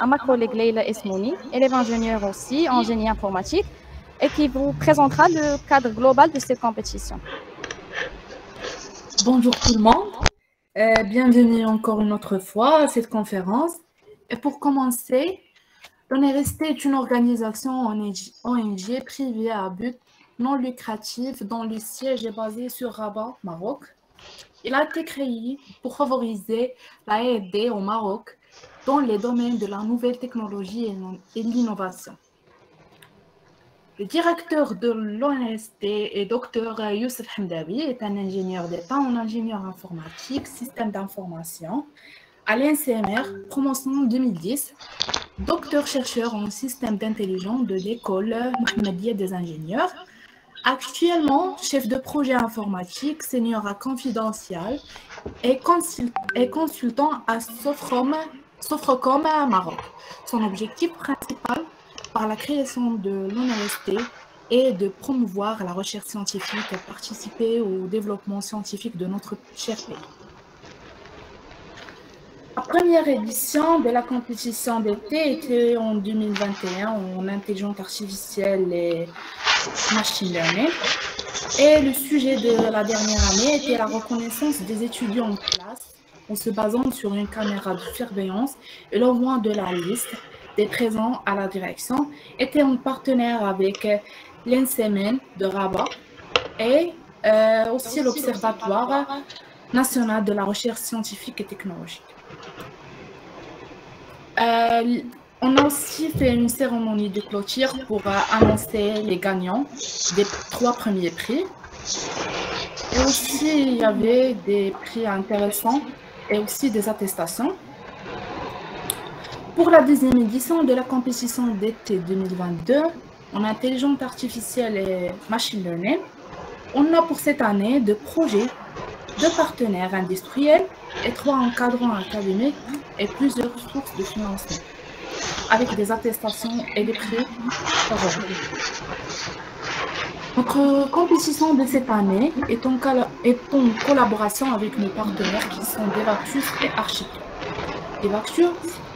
à ma collègue Leila Esmouni, élève ingénieure aussi en génie informatique, et qui vous présentera le cadre global de cette compétition. Bonjour tout le monde, bienvenue encore une autre fois à cette conférence. Et pour commencer, l'ONRST est une organisation ONG privée à but non lucratif dont le siège est basé sur Rabat, Maroc. Il a été créé pour favoriser la R&D au Maroc dans les domaines de la nouvelle technologie et l'innovation. Le directeur de l'ONST est Dr Youssef Hamdawi, est un ingénieur d'État en ingénieur informatique, système d'information à l'INCMR, promotion 2010, docteur chercheur en système d'intelligence de l'école Mohammedia des ingénieurs, actuellement chef de projet informatique, senior à confidentiel et consultant à Sofrocom Maroc. Son objectif principal par la création de l'ONRST est de promouvoir la recherche scientifique et participer au développement scientifique de notre cher pays. La première édition de la compétition d'été était en 2021 en intelligence artificielle et machine learning. Et le sujet de la dernière année était la reconnaissance des étudiants en classe en se basant sur une caméra de surveillance et l'envoi de la liste des présents à la direction était en partenaire avec l'INSEMEN de Rabat et aussi l'Observatoire national de la recherche scientifique et technologique. On a aussi fait une cérémonie de clôture pour annoncer les gagnants des 3 premiers prix. Et aussi, il y avait des prix intéressants et aussi des attestations. Pour la deuxième édition de la compétition d'été 2022 en intelligence artificielle et machine learning, on a pour cette année 2 projets, 2 partenaires industriels et 3 encadrants académiques et plusieurs sources de financement, avec des attestations et des prix favorables. Notre compétition de cette année est en collaboration avec nos partenaires qui sont Devactus et Archicad. Devactus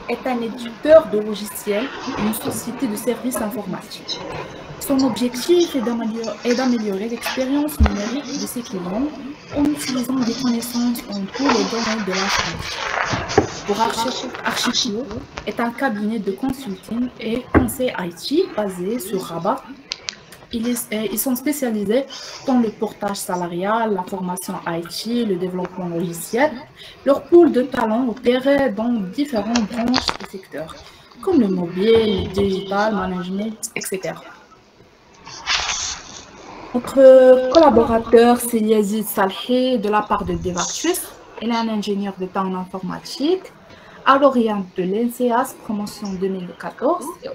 est un éditeur de logiciels et une société de services informatiques. Son objectif est d'améliorer l'expérience numérique de ses clients en utilisant des connaissances en tous les domaines de l'informatique. Pour Archicad est un cabinet de consulting et conseil IT basé sur Rabat. Ils sont spécialisés dans le portage salarial, la formation IT, le développement logiciel. Leur pool de talents opère dans différentes branches et secteurs, comme le mobile, le digital, management, etc. Notre collaborateur, c'est Yazid Salhi, de la part de Devactus. Il est un ingénieur d'État en informatique, à lauréat de l'NCAS, promotion 2014, et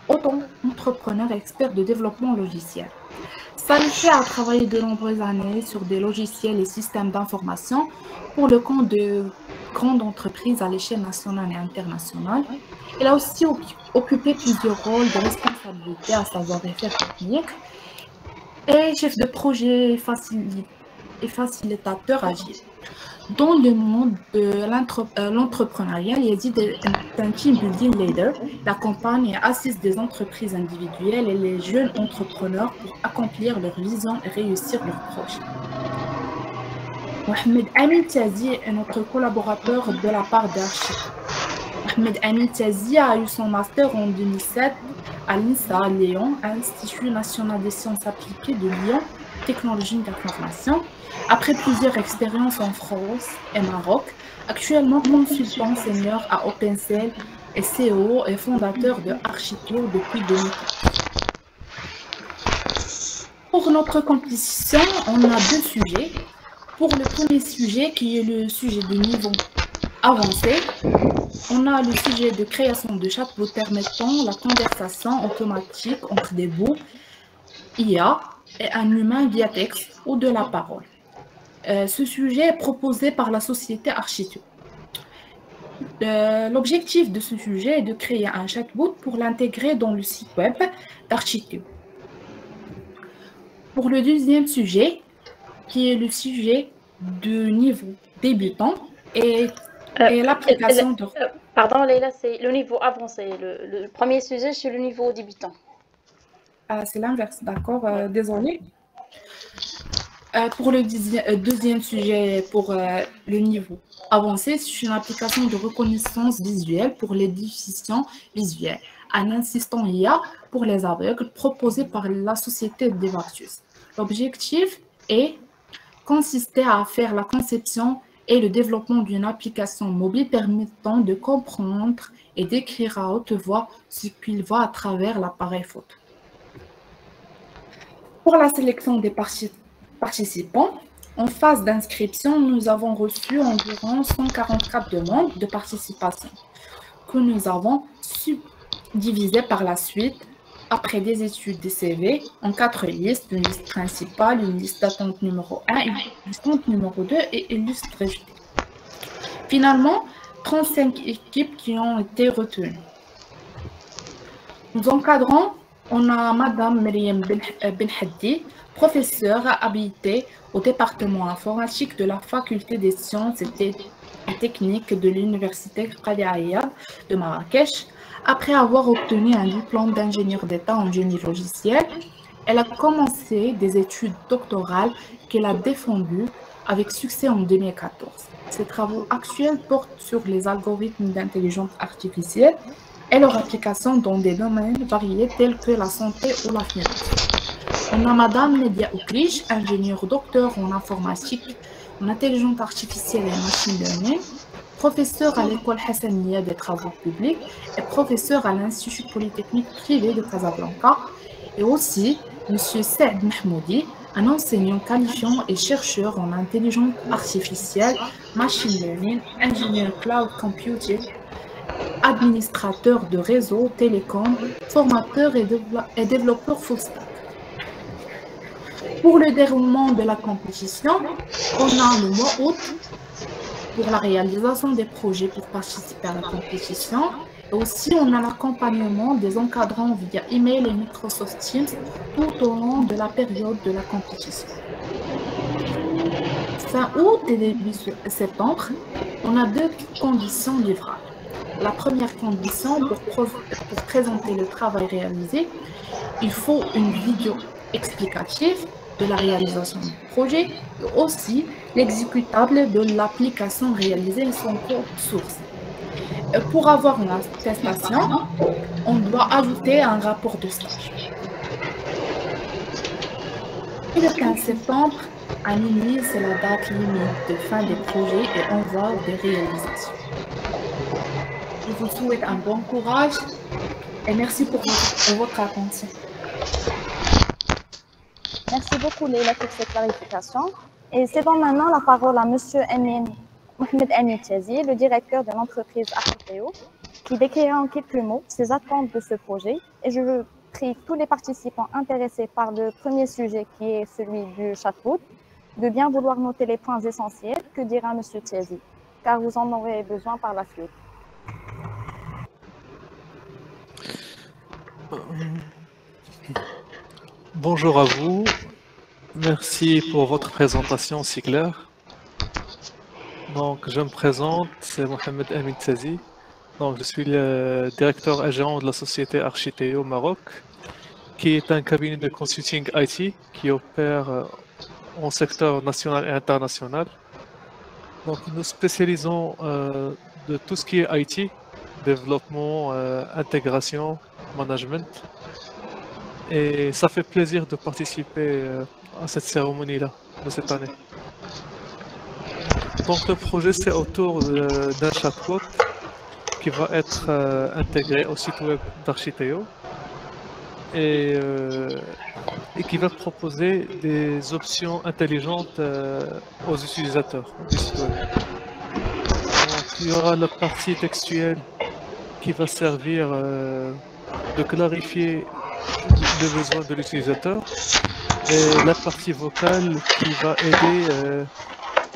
auto-entrepreneur expert de développement logiciel. Salhi a travaillé de nombreuses années sur des logiciels et systèmes d'information pour le compte de grandes entreprises à l'échelle nationale et internationale. Il a aussi occupé plusieurs rôles de responsabilité à savoir-faire technique et chef de projet et facilitateur agile. Dans le monde de l'entrepreneuriat, Yazid est un team building leader. Il accompagne et assiste des entreprises individuelles et les jeunes entrepreneurs pour accomplir leur vision et réussir leurs projets. Mohamed Amin Tiazi est notre collaborateur de la part d'Archicad. Mohamed Amin Tiazi a eu son master en 2007 à l'INSA Lyon, Institut national des sciences appliquées de Lyon, technologie d'information. Après plusieurs expériences en France et Maroc, actuellement consultant senior à OpenCell et CEO et fondateur de Archicad depuis 2004. Pour notre compétition, on a 2 sujets. Pour le premier sujet, qui est le sujet de niveau avancé, on a le sujet de création de chatbots permettant la conversation automatique entre des bots IA et un humain via texte ou de la parole. Ce sujet est proposé par la société Archicad. L'objectif de ce sujet est de créer un chatbot pour l'intégrer dans le site web d'Archicad. Pour le deuxième sujet, qui est le sujet de niveau débutant et l'application de... Pardon, Leïla, c'est le niveau avancé. Le premier sujet, c'est le niveau débutant. Ah, c'est l'inverse, d'accord. Désolée. Pour le deuxième sujet, pour le niveau avancé, c'est une application de reconnaissance visuelle pour les déficients visuels, un assistant IA pour les aveugles proposé par la société Devartius. L'objectif est consistait à faire la conception et le développement d'une application mobile permettant de comprendre et d'écrire à haute voix ce qu'il voit à travers l'appareil photo. Pour la sélection des participants, en phase d'inscription, nous avons reçu environ 144 demandes de participation que nous avons subdivisées par la suite après des études des CV en 4 listes, une liste principale, une liste d'attente numéro 1, une liste d'attente numéro 2 et une liste rejetée. Finalement, 35 équipes qui ont été retenues. Nous encadrons, on a Madame Myriam Benhaddi, professeure habilitée au département informatique de la Faculté des sciences et techniques de l'Université Qadi Ayyad de Marrakech. Après avoir obtenu un diplôme d'ingénieur d'État en génie logiciel, elle a commencé des études doctorales qu'elle a défendues avec succès en 2014. Ses travaux actuels portent sur les algorithmes d'intelligence artificielle et leur application dans des domaines variés tels que la santé ou la finance. On a Madame Nedia Oukrish, ingénieure docteur en informatique, en intelligence artificielle et machine learning, professeur à l'école Hassaniya des travaux publics et professeur à l'Institut polytechnique privé de Casablanca, et aussi M. Saad Mahmoudi, un enseignant qualifiant et chercheur en intelligence artificielle, machine learning, ingénieur cloud computing, administrateur de réseau télécom, formateur et développeur full stack. Pour le déroulement de la compétition, on a le mois août pour la réalisation des projets pour participer à la compétition. Et aussi, on a l'accompagnement des encadrants via email et Microsoft Teams tout au long de la période de la compétition. Fin août et début septembre, on a 2 conditions livrables. La première condition, pour présenter le travail réalisé, il faut une vidéo explicative de la réalisation du projet et aussi l'exécutable de l'application réalisée et son code source. Et pour avoir une attestation, on doit ajouter un rapport de stage. Et le 15 septembre, à minuit, c'est la date limite de fin des projets et envoi des réalisations. Je vous souhaite un bon courage et merci pour votre attention. Merci beaucoup, Leïla, pour cette clarification. Et cédons maintenant la parole à M. Mohamed Amin Tiazi, le directeur de l'entreprise Architeo, qui décrira en quelques mots ses attentes de ce projet. Et je prie tous les participants intéressés par le premier sujet, qui est celui du chatbot, de bien vouloir noter les points essentiels que dira M. Tiazi, car vous en aurez besoin par la suite. Bonjour à vous, merci pour votre présentation si claire. Donc je me présente, c'est Mohamed Amin Tiazi. Donc je suis le directeur agent de la société Architeo Maroc, qui est un cabinet de consulting IT qui opère en secteur national et international. Donc nous spécialisons de tout ce qui est IT, développement, intégration, management. Et ça fait plaisir de participer à cette cérémonie-là, de cette année. Donc le projet, c'est autour d'un chatbot qui va être intégré au site web d'Architeo et qui va proposer des options intelligentes aux utilisateurs du site web. Donc, il y aura la partie textuelle qui va servir de clarifier le besoin de l'utilisateur et la partie vocale qui va aider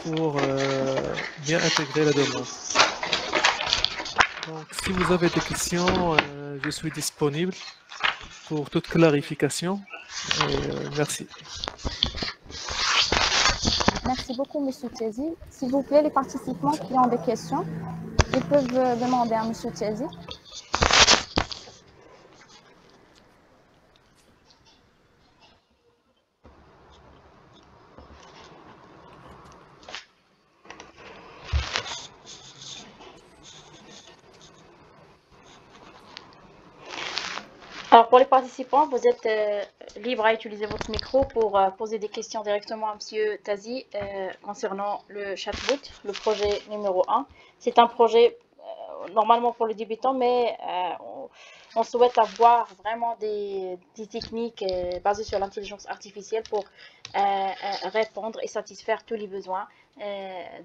pour bien intégrer la demande. Donc, si vous avez des questions, je suis disponible pour toute clarification. Merci. Merci beaucoup, M. Tiazi. S'il vous plaît, les participants qui ont des questions. ils peuvent demander à Monsieur Tiazi. Alors, pour les participants, vous êtes libre à utiliser votre micro pour poser des questions directement à Monsieur Tazi concernant le chatbot, le projet numéro 1. C'est un projet normalement pour le débutant, mais on souhaite avoir vraiment des techniques basées sur l'intelligence artificielle pour répondre et satisfaire tous les besoins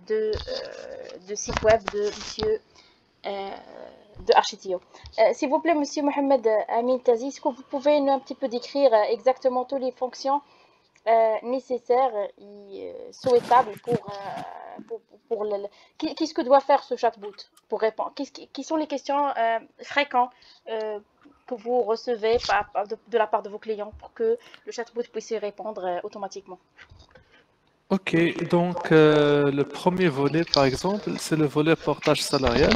de site web de Monsieur de Architio. S'il vous plaît, Monsieur Mohamed Amin Tazi, est-ce que vous pouvez un petit peu décrire exactement toutes les fonctions nécessaires et souhaitables pour qu'est-ce que doit faire ce chatbot pour répondre? Qui sont les questions fréquentes que vous recevez de la part de vos clients pour que le chatbot puisse y répondre automatiquement? Ok, donc le premier volet, par exemple, c'est le volet portage salarial.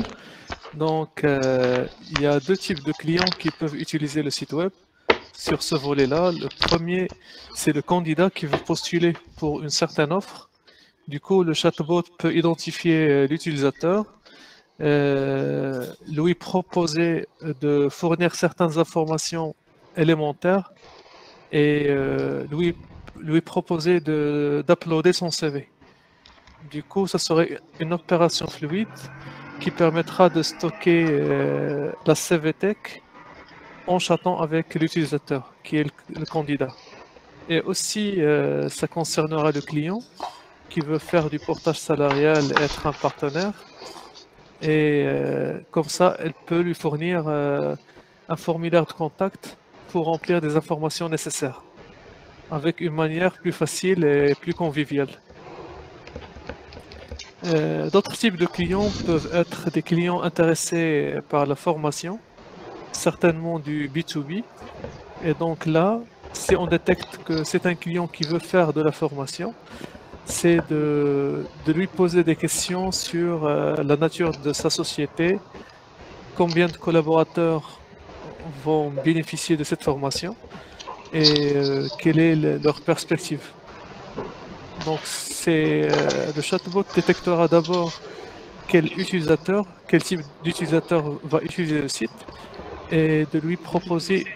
Donc, il y a deux types de clients qui peuvent utiliser le site web. Sur ce volet-là, le premier, c'est le candidat qui veut postuler pour une certaine offre. Du coup, le chatbot peut identifier l'utilisateur, lui proposer de fournir certaines informations élémentaires et lui proposer d'uploader son CV. Du coup, ça serait une opération fluide qui permettra de stocker la CVTech en chattant avec l'utilisateur, qui est le candidat. Et aussi, ça concernera le client qui veut faire du portage salarial, être un partenaire. Et comme ça, elle peut lui fournir un formulaire de contact pour remplir des informations nécessaires, avec une manière plus facile et plus conviviale. D'autres types de clients peuvent être des clients intéressés par la formation, certainement du B2B. Et donc là, si on détecte que c'est un client qui veut faire de la formation, c'est de lui poser des questions sur la nature de sa société, combien de collaborateurs vont bénéficier de cette formation et quelle est leur perspective. Donc le chatbot détectera d'abord quel type d'utilisateur va utiliser le site et de lui proposer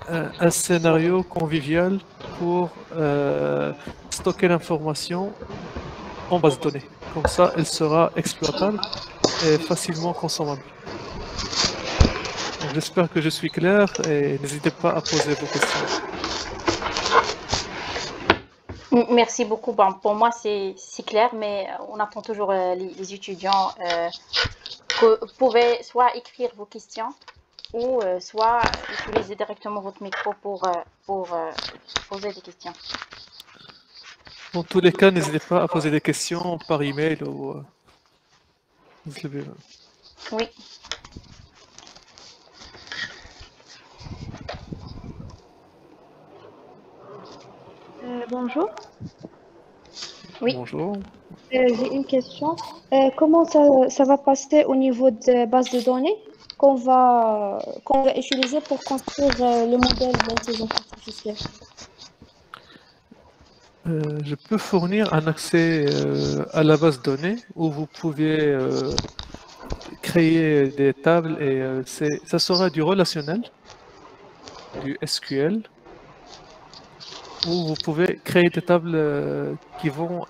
un scénario convivial pour stocker l'information en base de données. Comme ça, elle sera exploitable et facilement consommable. J'espère que je suis clair et n'hésitez pas à poser vos questions. Merci beaucoup. Bon, pour moi, c'est clair, mais on attend toujours les étudiants que vous pouvez soit écrire vos questions ou soit utiliser directement votre micro pour poser des questions. Dans tous les cas, n'hésitez pas à poser des questions par email ou... Oui. Bonjour. Oui. Bonjour. J'ai une question. Comment ça va passer au niveau de base de données qu'on va utiliser pour construire le modèle d'intelligence artificielle? Je peux fournir un accès à la base de données où vous pouvez créer des tables et ça sera du relationnel, du SQL, où vous pouvez créer des tables qui vont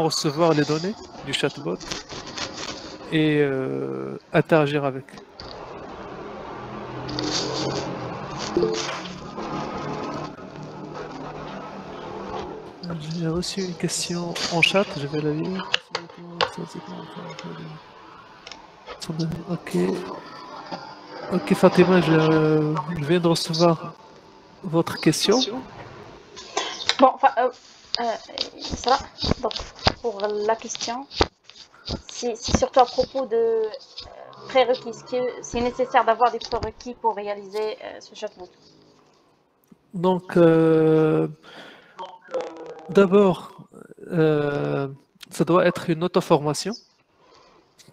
recevoir les données du chatbot et interagir avec. J'ai reçu une question en chat, je vais la lire. Ok. Ok Fatima, je viens de recevoir votre question. Bon, ça va. Donc, pour la question, c'est surtout à propos de prérequis. Est-ce que c'est nécessaire d'avoir des prérequis pour réaliser ce chatbot? Donc, d'abord, ça doit être une auto-formation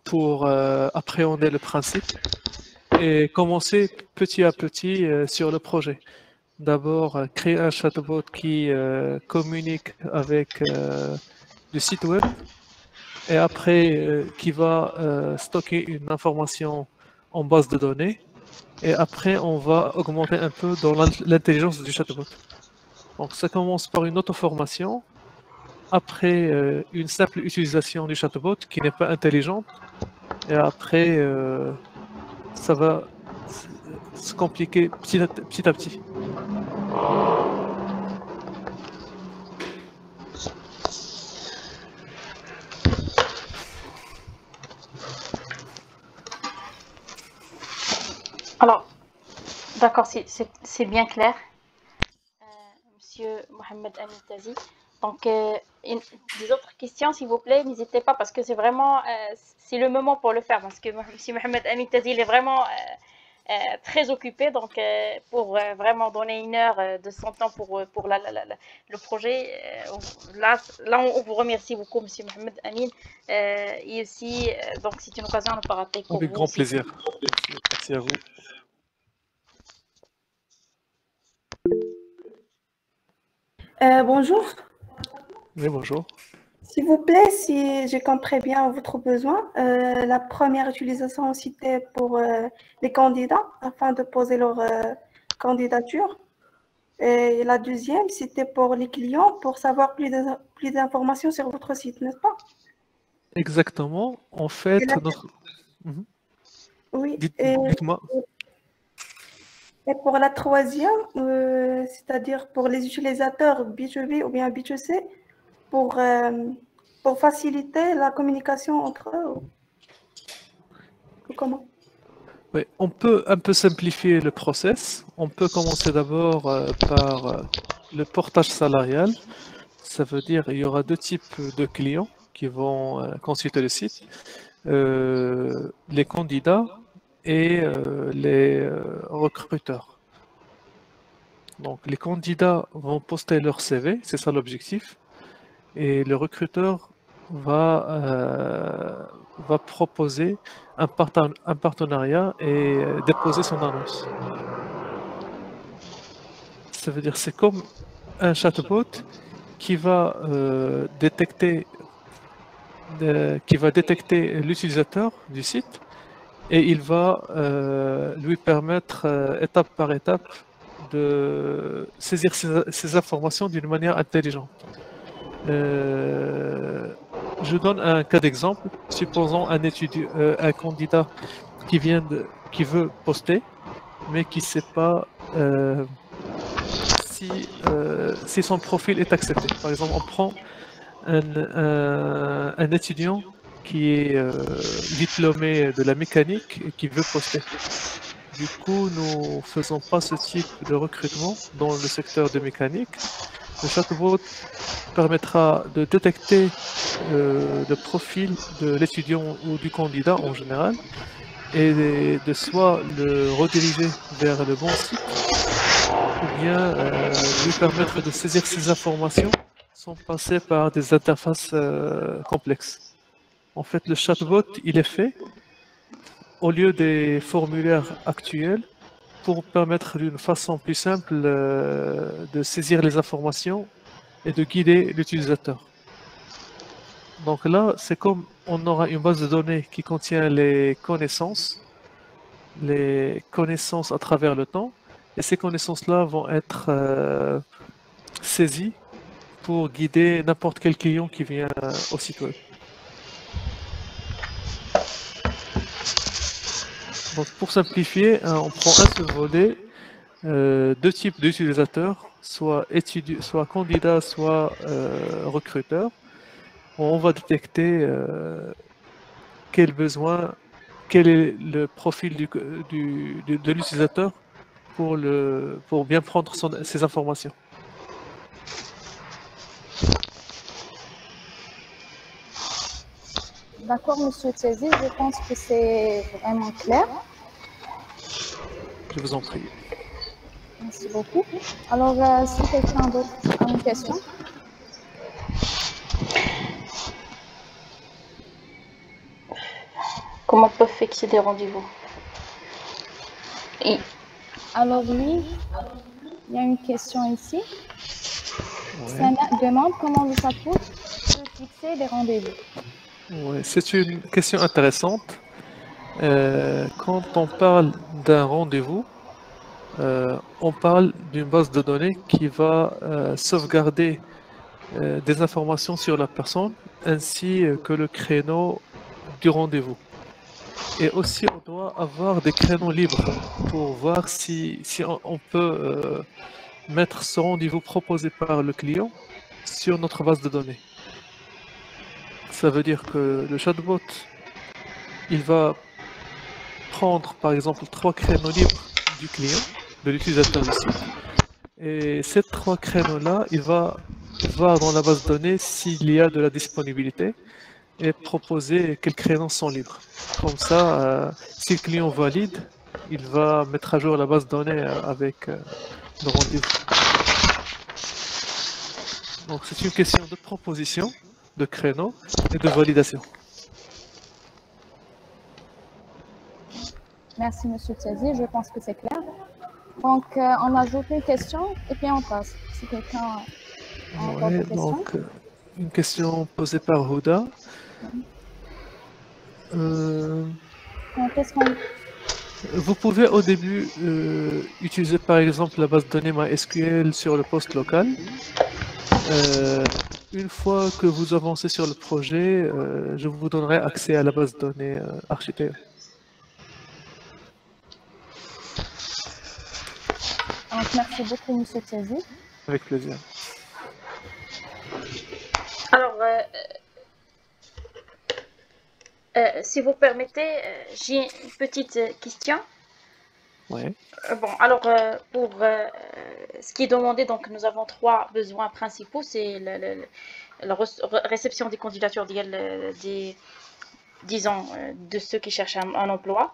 pour appréhender le principe et commencer petit à petit sur le projet. D'abord, créer un chatbot qui communique avec le site web et après qui va stocker une information en base de données. Et après, on va augmenter un peu dans l'intelligence du chatbot. Donc, ça commence par une auto-formation. Après, une simple utilisation du chatbot qui n'est pas intelligente. Et après, ça va se compliquer petit à petit. Alors, d'accord, c'est bien clair, Monsieur Mohamed Amin Tazi. Donc, des autres questions, s'il vous plaît, n'hésitez pas parce que c'est vraiment c'est le moment pour le faire parce que Monsieur Mohamed Amin Tazi il est vraiment très occupé. Donc, pour vraiment donner une heure de son temps pour le projet, là, on vous remercie beaucoup, Monsieur Mohamed Amin. Et aussi, donc, c'est une occasion à ne pas rater pour Avec vous. grand plaisir. Merci à vous. Bonjour. Oui, bonjour. S'il vous plaît, si j'ai compris bien votre besoin, la première utilisation, c'était pour les candidats afin de poser leur candidature. Et la deuxième, c'était pour les clients pour savoir plus d'informations sur votre site, n'est-ce pas? Exactement. En fait, notre... Oui. Dites-moi. Et pour la troisième, c'est-à-dire pour les utilisateurs B2B ou bien B2C, pour faciliter la communication entre eux. Comment? Oui, on peut un peu simplifier le process. On peut commencer d'abord par le portage salarial. Ça veut dire qu'il y aura deux types de clients qui vont consulter le site. Les candidats et les recruteurs. Donc les candidats vont poster leur CV, c'est ça l'objectif, et le recruteur va proposer un partenariat et déposer son annonce. Ça veut dire c'est comme un chatbot qui va détecter l'utilisateur du site et il va lui permettre étape par étape de saisir ces informations d'une manière intelligente. Je donne un cas d'exemple. Supposons un candidat qui veut poster, mais qui ne sait pas si son profil est accepté. Par exemple, on prend un étudiant qui est diplômé de la mécanique et qui veut poster. Du coup, nous ne faisons pas ce type de recrutement dans le secteur de mécanique. Le chatbot permettra de détecter le profil de l'étudiant ou du candidat en général et de soit le rediriger vers le bon site ou bien lui permettre de saisir ces informations sans passer par des interfaces complexes. En fait, le chatbot, il est fait au lieu des formulaires actuels pour permettre d'une façon plus simple de saisir les informations et de guider l'utilisateur. Donc là, c'est comme on aura une base de données qui contient les connaissances à travers le temps, et ces connaissances-là vont être saisies pour guider n'importe quel client qui vient au site web. Donc pour simplifier, on prend un seul volet, deux types d'utilisateurs, soit candidat, soit recruteur. On va détecter quel est le profil de l'utilisateur pour bien prendre ses informations. D'accord, Monsieur Tchézi, je pense que c'est vraiment clair. Je vous en prie. Merci beaucoup. Alors, si quelqu'un d'autre a une question. Comment on peut fixer des rendez-vous? Et Alors oui, il y a une question ici. Ouais. Sana demande comment le chatbot peut fixer des rendez-vous. Ouais, c'est une question intéressante. Quand on parle d'un rendez-vous, on parle d'une base de données qui va sauvegarder des informations sur la personne ainsi que le créneau du rendez-vous. Et aussi, on doit avoir des créneaux libres pour voir si on peut mettre ce rendez-vous proposé par le client sur notre base de données. Ça veut dire que le chatbot, il va prendre par exemple 3 créneaux libres du client, de l'utilisateur du site, et ces 3 créneaux-là, il va voir dans la base de données s'il y a de la disponibilité et proposer quels créneaux sont libres. Comme ça, si le client valide, il va mettre à jour la base de données avec le rendez-vous. Donc c'est une question de proposition, de créneau et de validation. Merci, Monsieur Tiazi. Je pense que c'est clair. Donc, on ajoute une question et puis on passe. Si quelqu'un a encore Ouais, des questions. donc une question posée par Huda. Donc, qu'est-ce qu'on... Vous pouvez au début utiliser par exemple la base de données MySQL sur le poste local. Une fois que vous avancez sur le projet, je vous donnerai accès à la base de données Architeo. Donc, merci beaucoup, Monsieur Tiazi. Avec plaisir. alors, si vous permettez, j'ai une petite question. Ouais. Bon, alors pour ce qui est demandé, donc nous avons 3 besoins principaux, c'est la réception des candidatures disons, de ceux qui cherchent un emploi.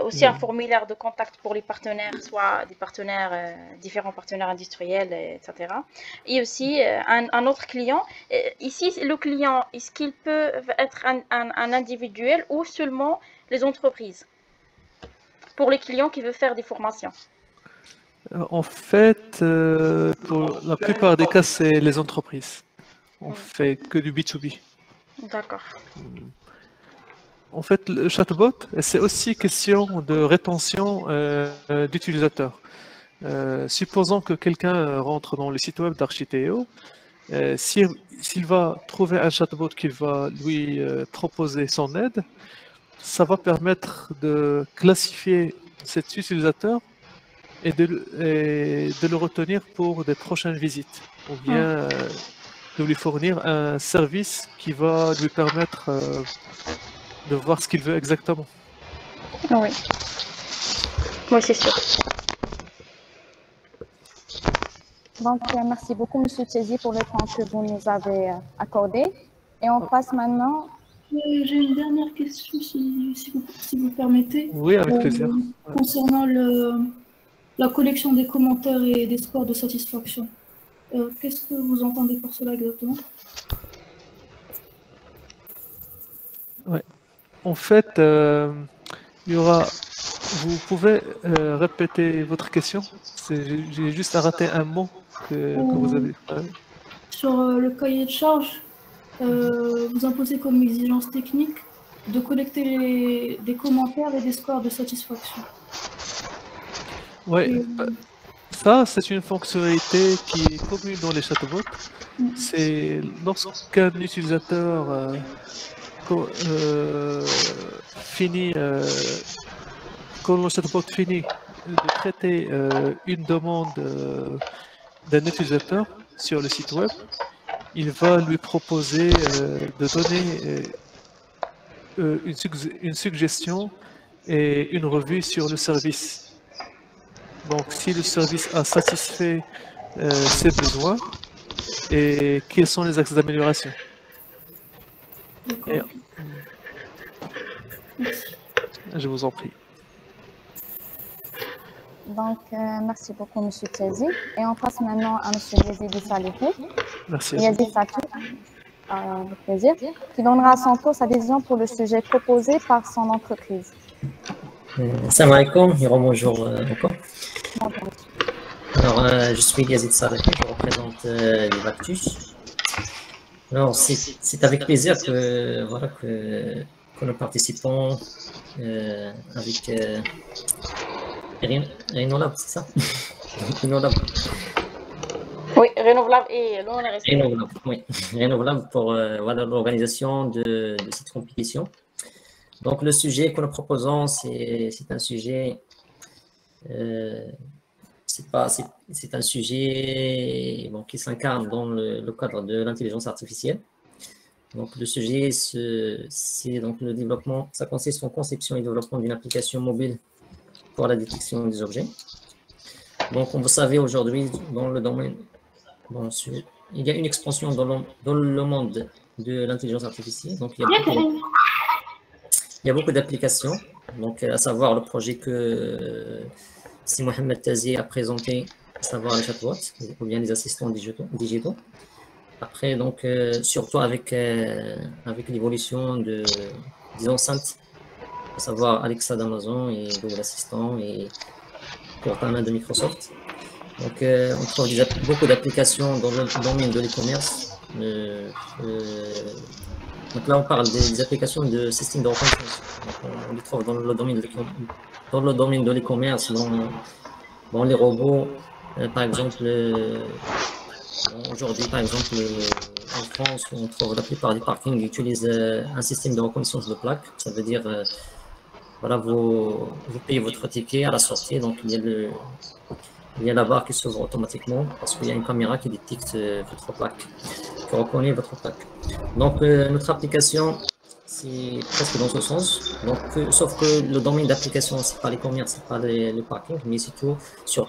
Aussi un formulaire de contact pour les partenaires, soit des partenaires, différents partenaires industriels, etc. Et aussi un autre client. Ici, le client, est-ce qu'il peut être un individuel ou seulement les entreprises? Pour les clients qui veulent faire des formations. En fait, pour la plupart des cas, c'est les entreprises. On fait que du B2B. D'accord. En fait, le chatbot, c'est aussi question de rétention d'utilisateurs. Supposons que quelqu'un rentre dans le site web d'Architeo, s'il va trouver un chatbot qui va lui proposer son aide, ça va permettre de classifier cet utilisateur et de le retenir pour des prochaines visites, ou bien de lui fournir un service qui va lui permettre de voir ce qu'il veut exactement. Oui. Oui, c'est sûr. Donc, merci beaucoup, Monsieur Tiazi, pour le temps que vous nous avez accordé. Et on passe maintenant... J'ai une dernière question, si vous permettez. Oui, avec plaisir. Concernant la collection des commentaires et des scores de satisfaction. Qu'est-ce que vous entendez par cela exactement? Ouais. En fait, il y aura... Vous pouvez répéter votre question? J'ai juste raté un mot que vous avez. Sur le cahier de charge, vous imposez comme exigence technique de collecter des commentaires et des scores de satisfaction. Oui, ça c'est une fonctionnalité qui est commune dans les chatbots. C'est lorsqu'un utilisateur finit, quand le chatbot finit de traiter une demande d'un utilisateur sur le site web, il va lui proposer de donner une suggestion et une revue sur le service. Donc, si le service a satisfait ses besoins et quels sont les axes d'amélioration. Je vous en prie. Donc, merci beaucoup, Monsieur Tiazi. Et on passe maintenant à Monsieur Yazidi Salihou. Merci. Yazidi Satou. avec plaisir, qui donnera à son tour sa vision pour le sujet proposé par son entreprise. Salam alaikum, bonjour encore. Bonjour. Alors, je suis Yazid Sarafi, je représente les Vactus. Alors, c'est avec plaisir que nous participons avec Renolab, c'est ça? Renolab. Oui, renouvelable et l'on est resté. Renouvelable, oui. Renouvelable pour l'organisation de cette compétition. Donc, le sujet que nous proposons, c'est un sujet, c'est un sujet qui s'incarne dans le cadre de l'intelligence artificielle. Donc, le sujet, c'est donc le développement, ça consiste en conception et développement d'une application mobile pour la détection des objets. Donc, comme vous savez, aujourd'hui, dans le domaine, il y a une expansion dans le monde de l'intelligence artificielle. Donc, il y a beaucoup d'applications. Donc, à savoir le projet que si Mohamed Tazi a présenté, à savoir les chatbots, ou bien les assistants digitaux. Après, donc, surtout avec l'évolution des enceintes, à savoir Alexa d'Amazon et Google Assistant et Cortana de Microsoft. Donc, on trouve beaucoup d'applications dans le domaine de l'e-commerce. Donc là, on parle des applications de système de reconnaissance. Donc, on les trouve dans le domaine de l'e-commerce, dans les robots. Par exemple, aujourd'hui, par exemple, en France, on trouve la plupart des parkings utilisent un système de reconnaissance de plaques. Ça veut dire, voilà, vous payez votre ticket à la sortie, donc il y a la barre qui s'ouvre automatiquement parce qu'il y a une caméra qui détecte votre plaque, qui reconnaît votre plaque. Donc, notre application, c'est presque dans ce sens. Donc, sauf que le domaine d'application, c'est pas les commerces, c'est pas le parking, mais surtout, c'est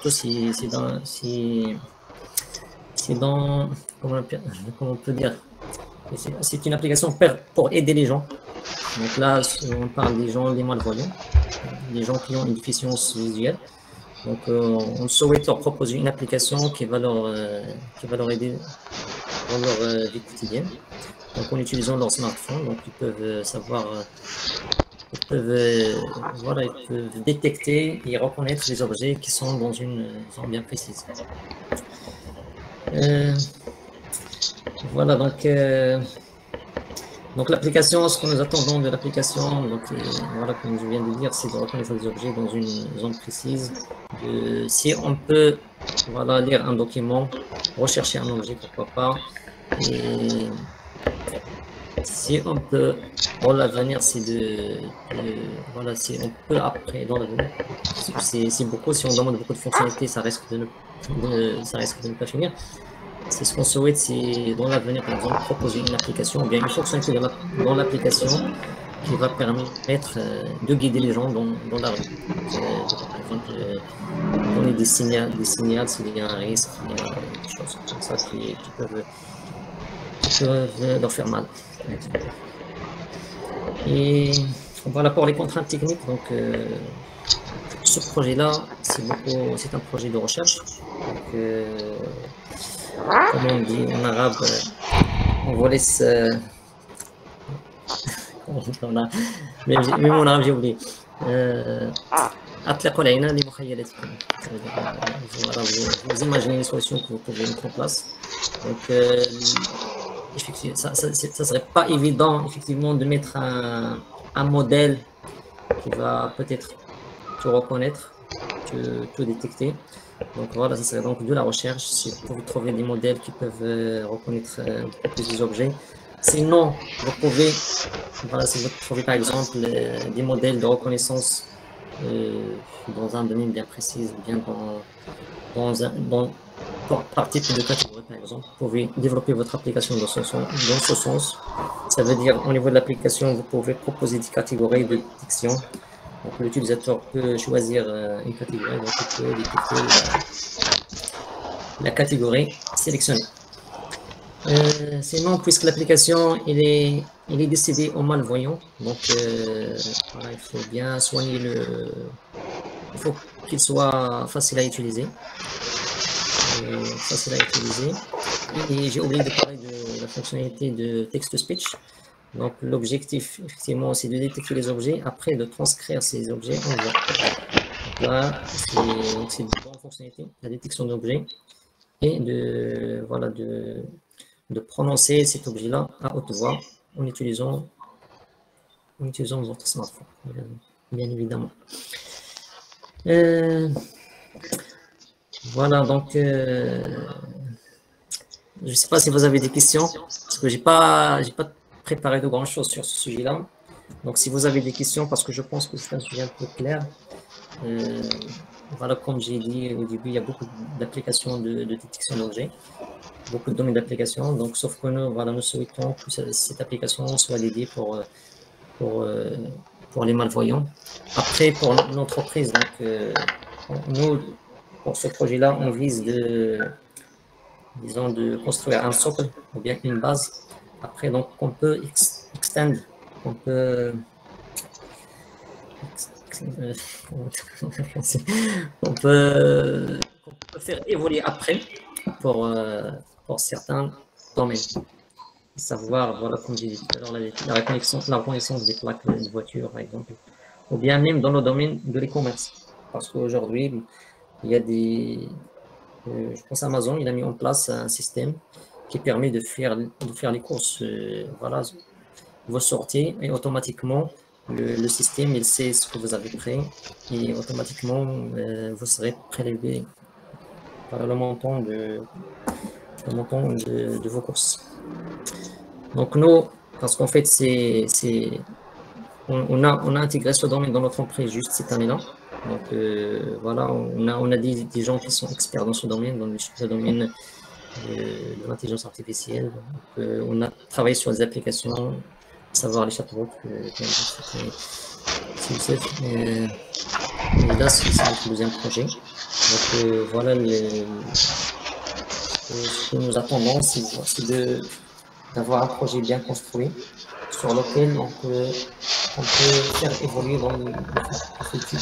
dans comment on peut dire, c'est une application pour aider les gens. Donc là, on parle des gens, les malvoyants, les gens qui ont une déficience visuelle. Donc, on souhaite leur proposer une application qui va leur aider dans leur vie quotidienne. Donc, en utilisant leur smartphone, donc ils peuvent ils peuvent détecter et reconnaître les objets qui sont dans une zone bien précise. Voilà, donc l'application, ce que nous attendons de l'application, donc voilà, comme je viens de dire, c'est de reconnaître les objets dans une zone précise. Si on peut, voilà, lire un document, rechercher un objet, pourquoi pas. Et si on peut, dans l'avenir, c'est voilà, si on peut après, dans l'avenir, c'est beaucoup, si on demande beaucoup de fonctionnalités, ça risque de ne pas finir. C'est ce qu'on souhaite, c'est dans l'avenir, par exemple, proposer une application, ou bien une fonctionnalité dans l'application qui va permettre de guider les gens dans la rue. Par exemple, donner des signaux s'il y a un risque, il y a des choses comme ça qui peuvent leur faire mal. Et voilà pour les contraintes techniques. Donc, ce projet-là, c'est un projet de recherche. Donc, comme on dit en arabe, on vous laisse. Même en arabe, j'ai oublié. Vous imaginez les solutions que vous pouvez mettre en place. Donc, ça ne serait pas évident, effectivement, de mettre un modèle qui va peut-être tout reconnaître, tout détecter. Donc voilà, ça serait donc de la recherche, c'est pour trouver des modèles qui peuvent reconnaître plus des objets. Sinon, vous pouvez, voilà, si vous trouvez par exemple des modèles de reconnaissance dans un domaine bien précis, bien par type de catégorie par exemple, vous pouvez développer votre application dans ce sens. Ça veut dire au niveau de l'application, vous pouvez proposer des catégories de détection. Donc l'utilisateur peut choisir une catégorie, donc il peut détecter la catégorie sélectionnée. Sinon, puisque l'application elle est destinée aux malvoyants, donc voilà, il faut bien soigner il faut qu'il soit facile à utiliser. Et j'ai oublié de parler de la fonctionnalité de text-to-speech. Donc, l'objectif, effectivement, c'est de détecter les objets, après de transcrire ces objets en voix. Donc là, c'est une bonne fonctionnalité, la détection d'objets, et voilà, de prononcer cet objet-là à haute voix en utilisant votre smartphone, bien évidemment. Voilà, donc, je ne sais pas si vous avez des questions, parce que j'ai pas préparé de grand-chose sur ce sujet-là. Donc, si vous avez des questions, parce que je pense que c'est un sujet un peu clair, voilà, comme j'ai dit au début, il y a beaucoup d'applications de détection d'objets, beaucoup de domaines d'application. Donc, sauf que nous, voilà, nous souhaitons que cette application soit dédiée pour les malvoyants. Après, pour l'entreprise, donc, nous, pour ce projet-là, on vise disons, de construire un socle ou bien une base. Après, donc, on peut extend, on peut on peut faire évoluer après pour certains domaines. Savoir, voilà, comme j'ai dit tout à l'heure, la reconnaissance des plaques de voiture, par exemple, ou bien même dans le domaine de l'e-commerce. Parce qu'aujourd'hui, il y a je pense Amazon, il a mis en place un système qui permet de faire les courses. Voilà, vous sortez et automatiquement, le système, il sait ce que vous avez pris et automatiquement, vous serez prélevé par le montant de vos courses. Donc nous, parce qu'en fait, on a intégré ce domaine dans notre entreprise juste cette année-là. Donc voilà, on a des gens qui sont experts dans ce domaine, dans le domaine de l'intelligence artificielle. Donc, on a travaillé sur des applications, savoir les chatbots, et là, c'est notre deuxième projet. Donc voilà, ce que nous attendons, c'est d'avoir un projet bien construit sur lequel on peut faire évoluer dans le futur.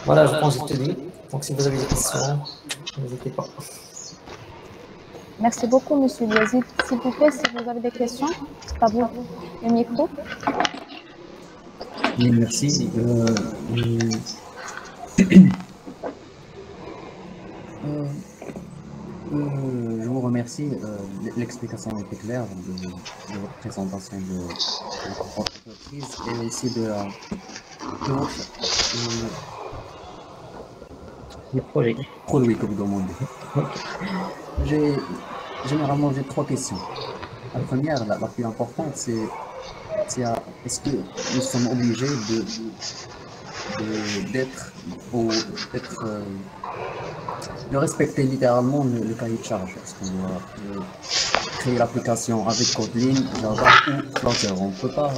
Voilà, je pense que j'ai tout dit. Donc, si vous avez des questions, n'hésitez pas. Merci beaucoup, Monsieur Yazid. S'il vous plaît, si vous avez des questions, c'est à vous le micro. Oui, merci. Je vous remercie. L'explication était claire de votre présentation de votre entreprise et aussi de votre produit que vous demandez. Généralement, j'ai trois questions. La première, la plus importante, c'est est-ce que nous sommes obligés de respecter littéralement le cahier de charge? Est-ce qu'on doit créer l'application avec Kotlin, Java ou Flutter? On ne peut pas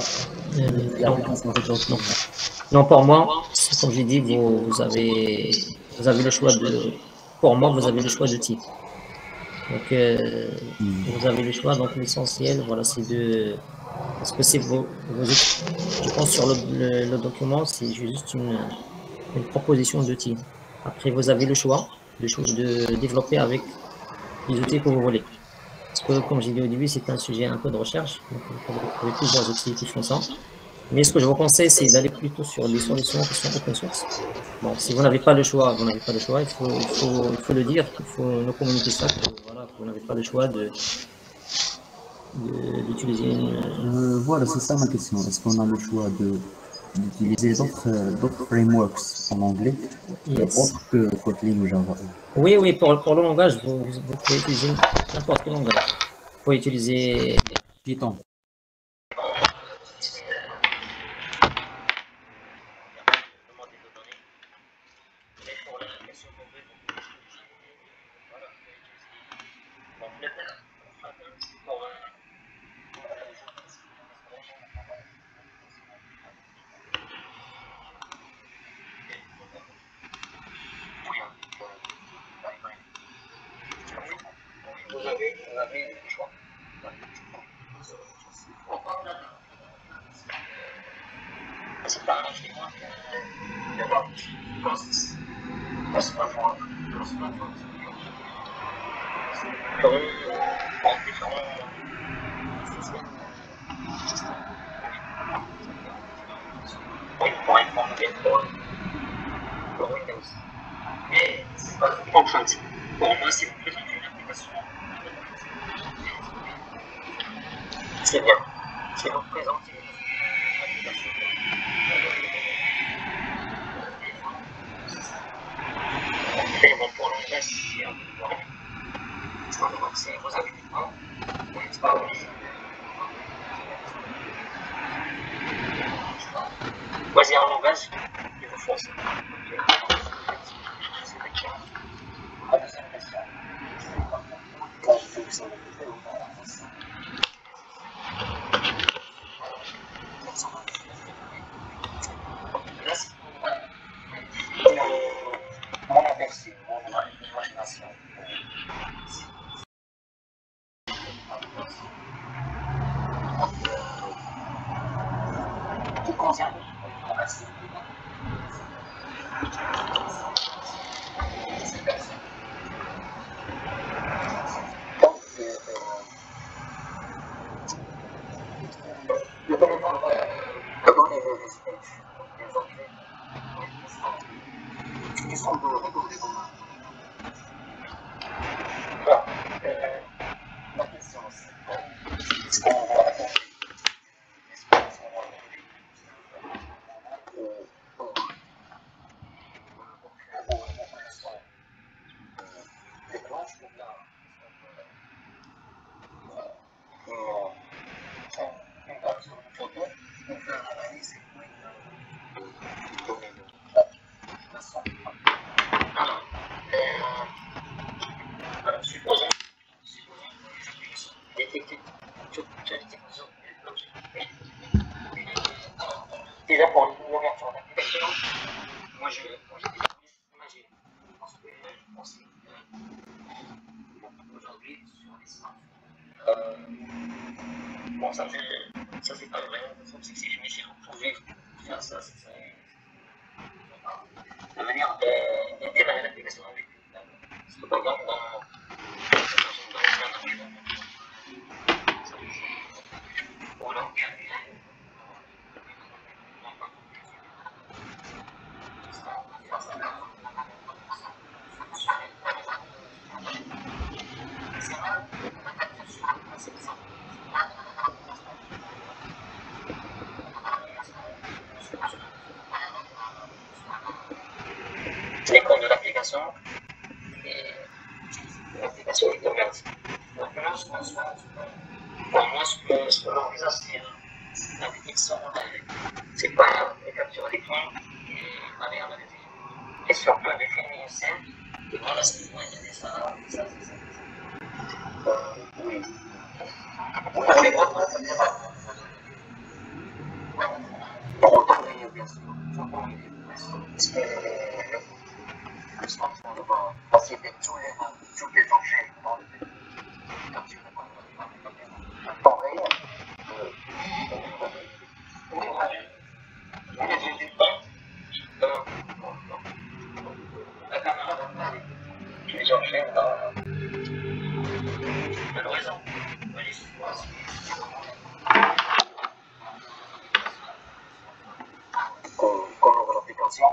non, pour moi, comme j'ai dit, vous avez le choix pour moi, vous avez le choix de type. Donc, vous avez le choix. Donc, l'essentiel, voilà, c'est parce que c'est je pense sur le document, c'est juste une proposition d'outils. Après, vous avez le choix de développer avec les outils que vous voulez. Parce que, comme j'ai dit au début, c'est un sujet un peu de recherche. Donc, vous trouvez plusieurs outils qui font ça. Mais ce que je vous conseille, c'est d'aller plutôt sur les solutions qui sont open source. Bon, si vous n'avez pas le choix, vous n'avez pas le choix. Il faut le dire, il faut nous communiquer ça. Voilà, vous n'avez pas le choix d'utiliser voilà, c'est ça ma question. Est-ce qu'on a le choix d'utiliser d'autres frameworks en anglais, autres que Kotlin ou Java? Oui, pour le langage, vous pouvez utiliser n'importe quel langage. Vous pouvez utiliser Python. En fait, pour moi, si vous présentez une application, c'est bien. Si vous présentez une application, mais bon, pour le reste, c'est un peu pareil. Donc, si vous avez du temps, vous n'êtes pas obligé. Choisir un langage qui vous force. La deuxième question. Quand je fais vous savez, là, c'est mon aperçu, mon imagination. Qui concerne mon aperçu. Donc, le téléphone va donner des speeches, des objets, qui sont de recourir au monde. Voilà. La question, c'est est-ce qu'on va attendre? Est-ce qu'on va attendre? Des planches ou bien une capture de photo pour faire l'analyse et donner la son. Alors, supposons détecter toute technique. Déjà pour l'ouverture d'application, moi je imagine, parce que je pense aujourd'hui sur les smartphones. Bon, ça c'est pas vrai. Si je m'essaie de trouver faire ça, c'est la manière de démarrer l'application avec. Parce que par exemple, dans ou alors, les codes de l'application et l'application e-commerce. Donc là, je pense pour moi, ce que j'envisage, c'est la détection en direct. C'est pas les captures d'écran et manière de détecter. Et surtout, définir une scène. Et voilà ce qu'il faut aider ça. Oui. Pour les autres, pour autant, bien sûr. Parce que le smartphone va faciliter tous les objets dans le capture en temps réel. La caméra va pas tous les objets dans l'horizon. Comme ouvre l'application,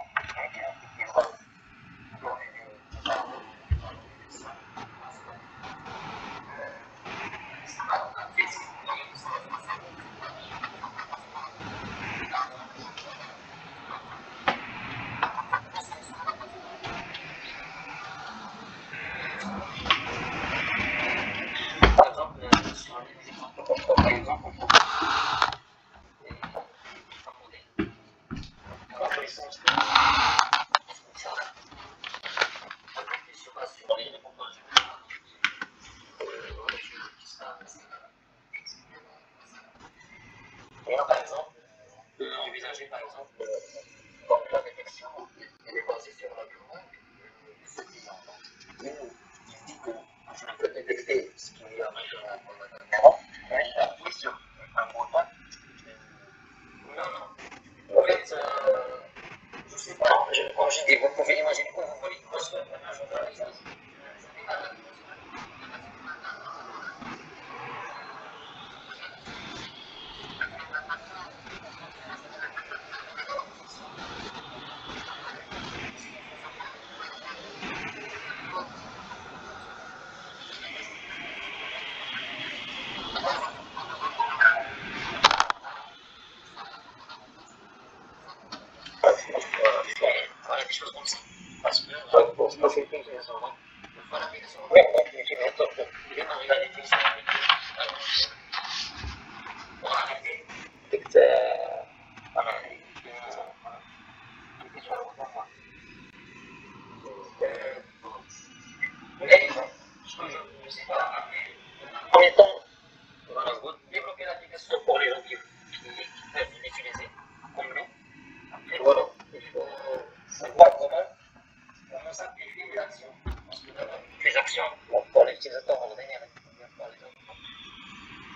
par exemple, sur les exemples concrets, par exemple, on peut et là, par exemple, envisager par exemple donc la détection, elle est basée sur la demande de ce client. Il dit que je peux détecter ce qu'il y a maintenant dans la caméra, et il appuie sur un bouton. Non. En fait, je sais pas, quand j'ai dit, vous pouvez imaginer où vous voulez. Moi, Voilà, des choses comme ça. Parce que, pour se passer plus de raisons, voilà, oui, donc l'utilisateur peut démarrer la détection pour arrêter dès que voilà, une question à voir. Mais, ce que je ne sais pas, en même temps, voilà, vous développez l'application pour les gens qui peuvent l'utiliser comme nous. Après, voilà, il faut savoir comment simplifier les actions. Parce que les actions, pour les utilisateurs ordinaires,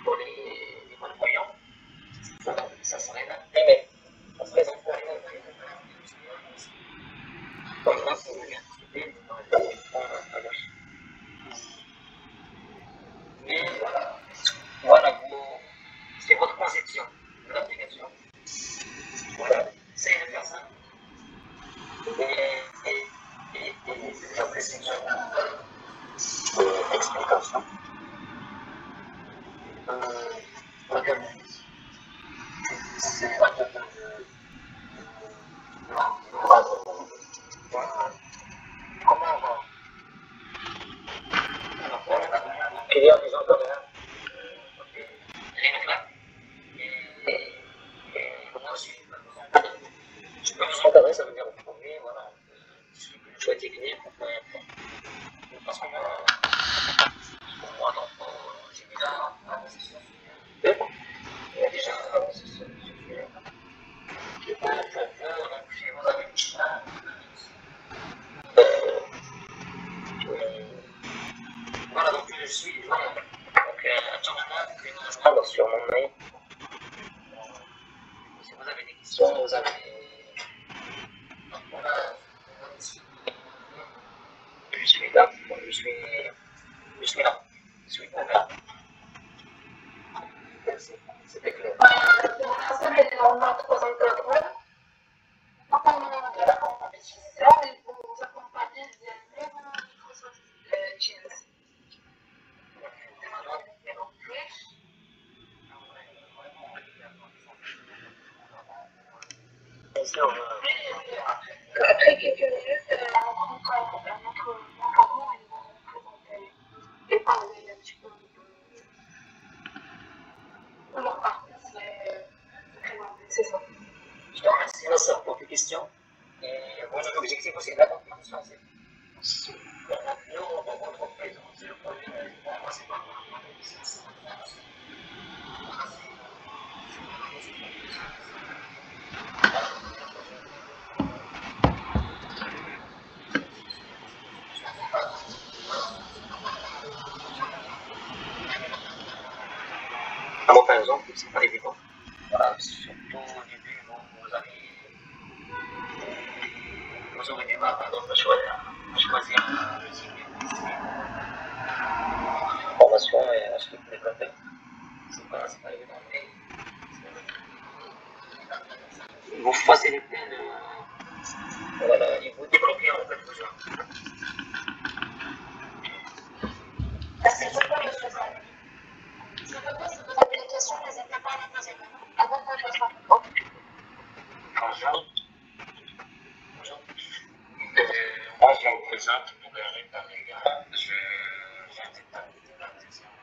pour les malvoyants, ça serait là. Mais ça serait employé. Comme là, pour l'université, mais voilà, c'est votre conception de l'application. Voilà, c'est de faire ça. Et j'apprécie l'explication. C'est un peu comment on va. Il y a des entrepreneurs rien là. Et moi aussi, je peux vous encadrer, ça veut dire vous pouvez, voilà, je choix technique, parce que moi, j'ai déjà avancé sur ce sujet. Il y a déjà avancé sur ce sujet. Et pour vous, donc, si vous avez une chance, voilà, donc je suis, voilà, donc actuellement, vous pouvez nous rejoindre sur mon mail. Si vous avez des questions, vous avez. Voilà, je suis là, je suis là, je suis ouvert. Merci, c'était clair. On a trois encadreurs. De la compétition, et vous vous accompagnez des mêmes Microsoft Teams. Après quelques minutes, notre encadrement, ils vont vous présenter et parler un petit peu de leur parcours. C'est ça. Je te remercie, Nasser, pour tes questions. Et mon objectif aussi de la compétition, c'est nous, on va entreprise, c'est le projet, moi, c'est pas moi, c'est moi, par exemple, c'est pas évident. Voilà, surtout au début, vous aurez du mal, par exemple, à choisir le type de formation et ensuite développer. C'est pas évident, mais vous facilitez voilà, et vous développez en fait besoin. Merci beaucoup, monsieur Zane. Si vous avez des questions, n'hésitez pas à les poser avant que je sois. Bonjour. Moi, je me présente pour répondre. Je viens d'établir la deuxième.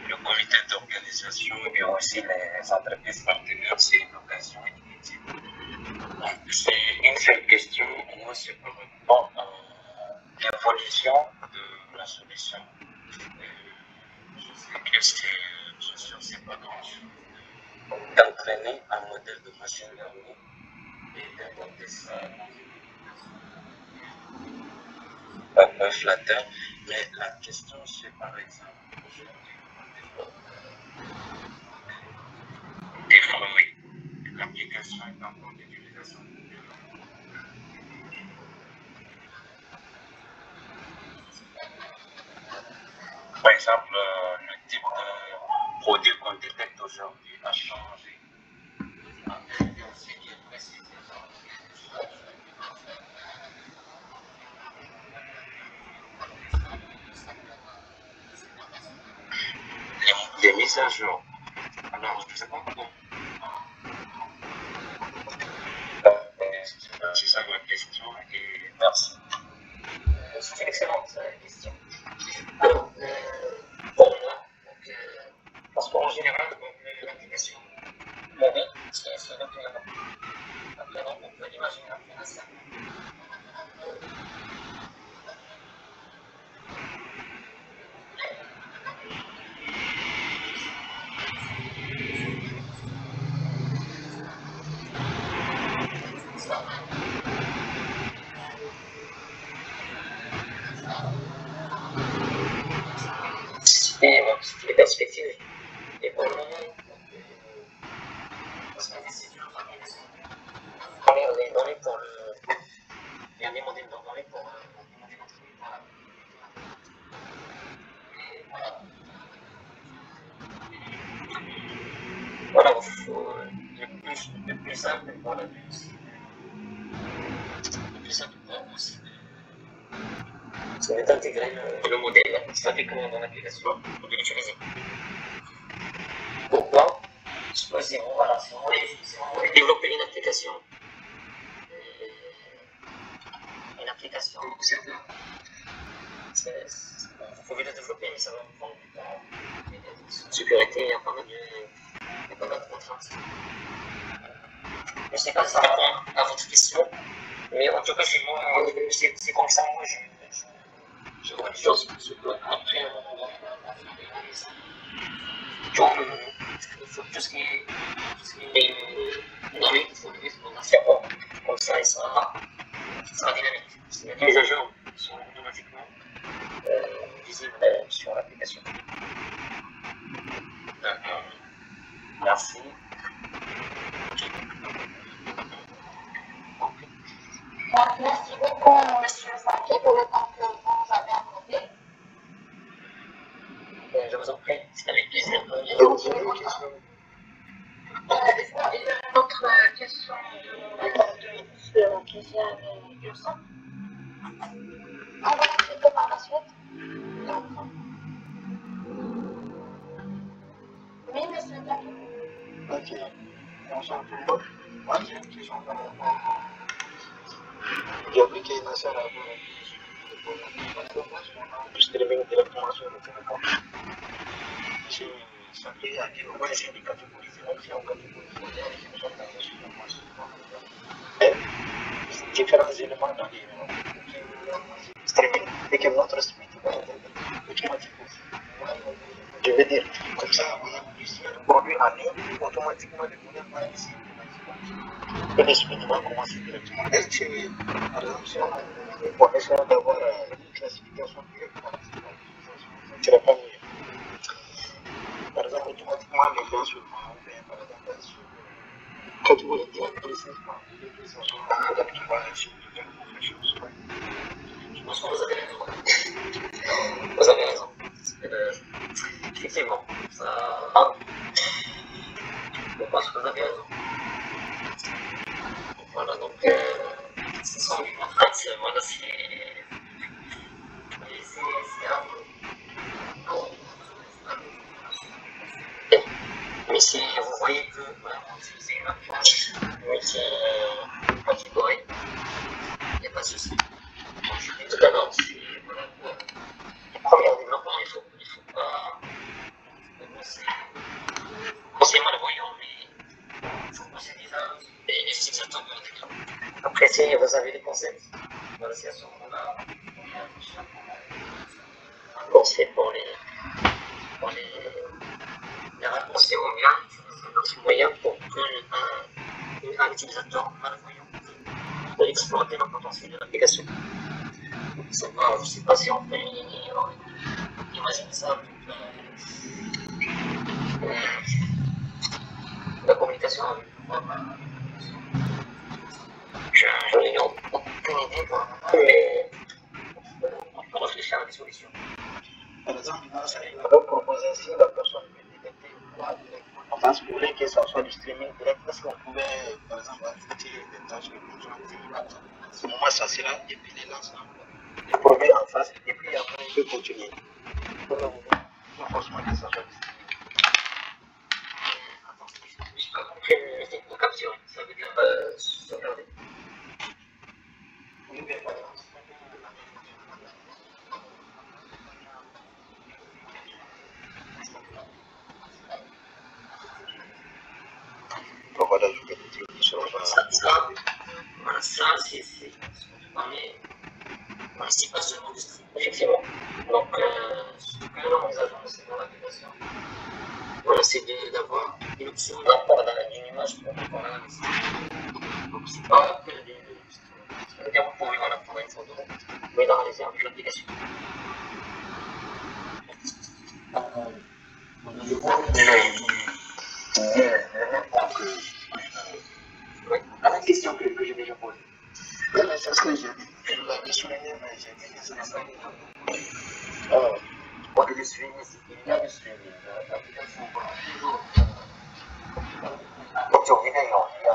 Le comité d'organisation et aussi les entreprises partenaires, c'est une occasion inutile. Donc, c'est une seule question. Moi, c'est par rapport à l'évolution de la solution. Je sais que c'est, bien sûr, c'est pas grand-chose d'entraîner un modèle de machine learning et d'implanter ça dans une application. flatteur. Mais la question, c'est par exemple, aujourd'hui, des fruits. L'application est en cours d'utilisation. Par exemple, le type de produit qu'on détecte aujourd'hui a changé. Les mises à jour. Alors, je ne sais pas comment. C'est ça ma question et merci. C'est une excellente question. Alors, pour moi, parce qu'en général, l'application mobile, c'est l'implément. L'implément, on peut imaginer l'implémentation. C'était les perspectives. Et pour le moment, on les données pour le. Il y a des modèles de données pour voilà, le plus simple, voilà, le plus simple pour nous, c'est d'intégrer le modèle statiquement dans l'application et de l'utiliser. Pourquoi? Parce que si vous voulez développer une application, vous pouvez la développer, mais ça va vous prendre du temps. Sécurité, il y a pas mal de contraintes. Je ne sais pas si ça répond à votre question, mais en tout cas, c'est comme ça, moi, je vois les choses. Après, il faut tout ce qui est données, il faut le mettre dans un serveur. Comme ça, il sera dynamique. Les mises à jour sont automatiquement visibles sur l'application. Merci. Merci beaucoup, monsieur Saki, pour le temps que vous avez accordé. Je vous en prie, c'est avec plaisir. Est-ce qu'il y a une autre question de monsieur Kylian Yusuf? On va ensuite par la suite. Oui, monsieur Saki. Ok. Bonjour. Moi, j'ai une question. J'ai vu qu'il y a une salle à vous. Streaming directement sur le téléphone. Ça fait à quel moment j'ai des catégories différentes catégories qui nous ont donné sur le marché. Différents éléments dans les streaming et que notre suite automatiquement. Je veux dire, comme ça, on a plus de produits en ligne, automatiquement les modèles vont ici. Et les suites vont commencer directement. Et tu, par exemple, si on essaie d'avoir une classification directe, tu n'as pas mieux. Par exemple, automatiquement, les gens sur par exemple, sur catégorie directrice, je pense que vous avez raison. Vous avez raison. Effectivement, ça. Je pense que vous avez raison. Voilà, donc, ce sont les contraintes, voilà, c'est mais si vous voyez que on utilise une approche multi-catégorie, il n'y a pas de souci. Comme je l'ai dit tout à l'heure, voilà, le premier développement, il ne faut pas penser malvoyant, mais il faut penser déjà et les utilisateurs de l'écran. Après, si vous avez des concepts, voilà, c'est à ce moment-là penser pour les raccourcis ou bien utiliser d'autres moyens pour qu'un utilisateur malvoyant peut exploiter le potentiel de l'application. Je sais pas si on peut imaginer ça. La communication avec je n'ai aucune idée pour le moment, mais on peut réfléchir à des solutions. Par exemple, dans ce cas, on va proposer si la personne peut détecter quoi directement. Enfin, si vous voulez que ça soit du streaming direct, est-ce qu'on pouvait, par exemple, ajouter des tâches de conjoncture à ce moment, ça sera, et puis les l'ensemble, le premier en face, et puis après, il peut continuer. Pas forcément que ça soit du streaming. Je n'ai pas compris le technique de capture, ça veut dire sauvegarder. Oui, bien, voilà. Voilà, je vais utiliser Ça, c'est c'est pas seulement du stream, effectivement. Donc, ce que nous envisageons, c'est dans l'application. Voilà, c'est d'avoir une option d'import d'une image pour l'analyse. Donc, c'est pas que du stream. C'est-à-dire, vous pouvez voilà, prendre une photo, mais l'analyser avec l'application. je vois le même point que oui, à la question que j'ai déjà posée. Oui, mais c'est ce que je l'avais souligné, mais j'ai dit que ce n'est pas évident. Pour le suivi, il y a du suivi. L'application va toujours. Donc, sur vidéo, il y a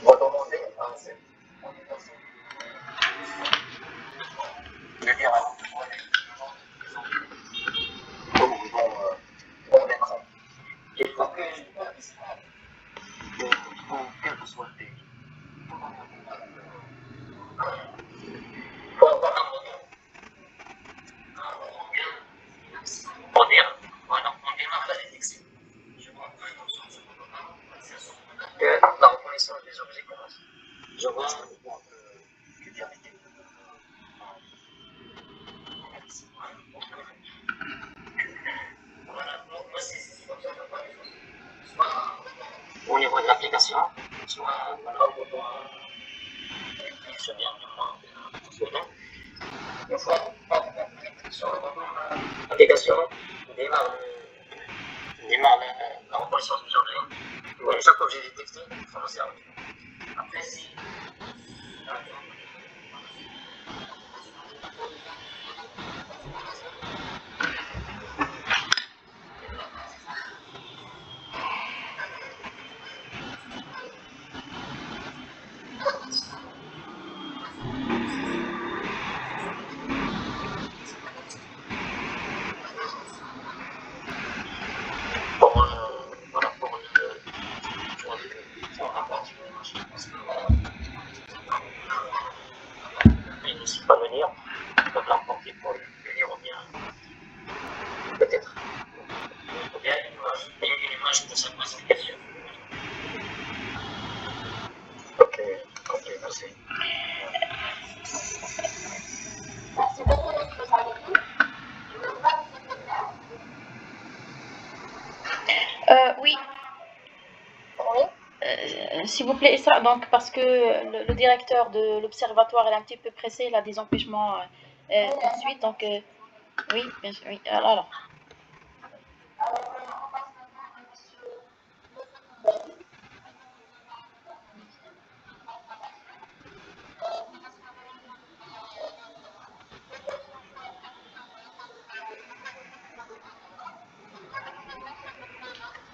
on va demander à cette organisation de dire à on l'écran. Il faut que quel que soit le pays, Il faut avoir un moteur. Pour dire, voilà, on démarre la détection. Je vois la reconnaissance des objets commence. Je vois que dire voilà, moi c'est comme ça que je vois les choses. Soit au niveau de l'application, soit voilà, au niveau je viens de moi. Une fois sur l'application, démarre la reconnaissance des objets. Voilà, chaque objet détecté, il faut le servir. Après, si il ne sait pas venir, il peut l'emporter pour venir ou bien peut-être. Ou bien une image de sa classification. ok, merci. Merci beaucoup d'être avec nous. Oui, Oui. s'il vous plaît, ça, donc, parce que le directeur de l'observatoire est un petit peu pressé, il a des empêchements tout de suite, donc oui, bien sûr, oui. Alors,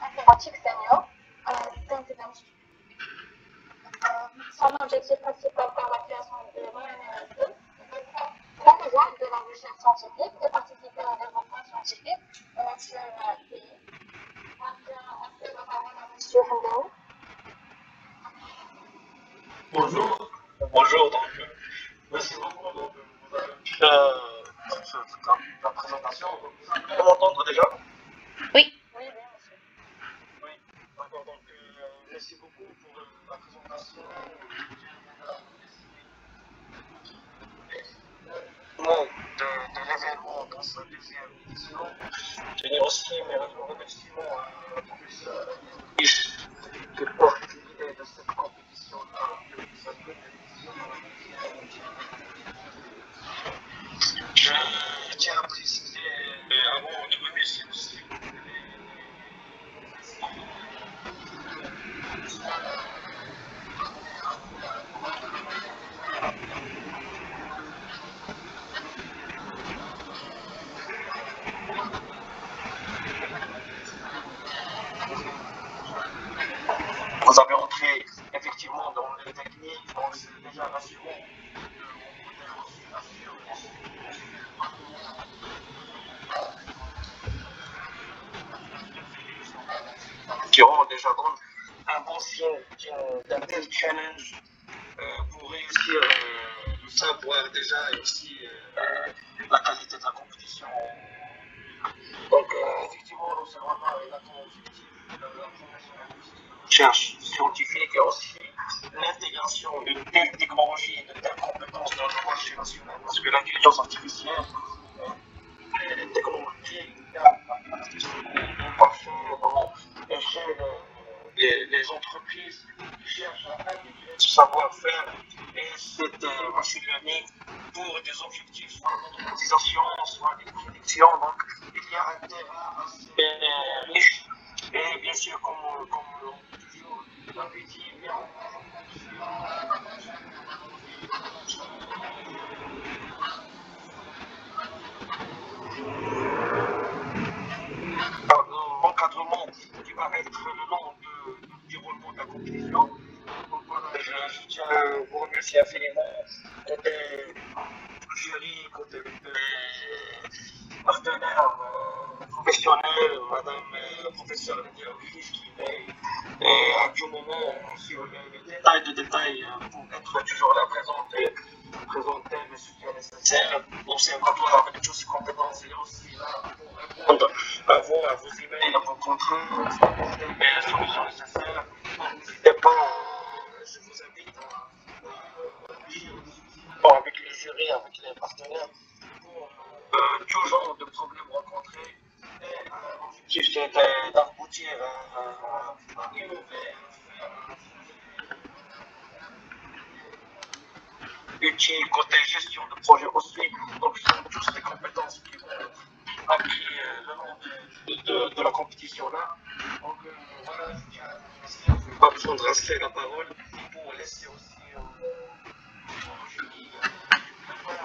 Informatique senior, présidentielle. Son objectif principal par la création de l'UNRSE, promouvoir de la recherche scientifique et participer au développement scientifique de notre pays. Donc, on fait la parole à M. Hamdaoui. Bonjour. Bonjour, donc, merci beaucoup. Donc, vous avez fait la présentation. Vous allez m'entendre déjà? oui. Oui, bien, monsieur. Oui, d'accord. Donc, merci beaucoup pour la présentation. De l'événement dans ce deuxième donc c'est déjà rassurant. Qui auront déjà donné un bon signe d'un tel challenge pour réussir le savoir déjà et aussi la qualité de la compétition. Donc effectivement, l'observatoire est là comme objectif la promotion de la recherche scientifique et aussi l'intégration de telles technologies et de telles compétences dans le marché national. Parce que l'intelligence artificielle, les technologies, les entreprises qui cherchent à intégrer ce savoir-faire et cette machine learning pour des objectifs soit d'automatisation, soit des prédictions. Donc, il y a un terrain assez riche. Et bien sûr, comme on dit toujours, l'appétit vient l'encadrement qui va être le long du déroulement de la compétition. Donc voilà, je tiens à vous remercier infiniment côté jury, côté partenaires professionnels, madame la professeure Lydia Auguste qui veille à tout moment sur les détails de détails pour être toujours là présenter le soutien nécessaire. L'observatoire avec toutes ses compétences est aussi là pour répondre à vos emails, à vos contraintes, apporter les solutions nécessaires. Donc n'hésitez pas, je vous invite à agir avec les jurys, avec les partenaires pour tout genre de problèmes rencontrés. Et l'objectif c'est d'aboutir à innover, utile côté gestion de projet aussi. Donc, ce sont toutes ces compétences qui vont être acquises le long de la compétition-là. Donc, voilà, je tiens à vous remercier. Je ne vais pas prendre assez la parole pour laisser aussi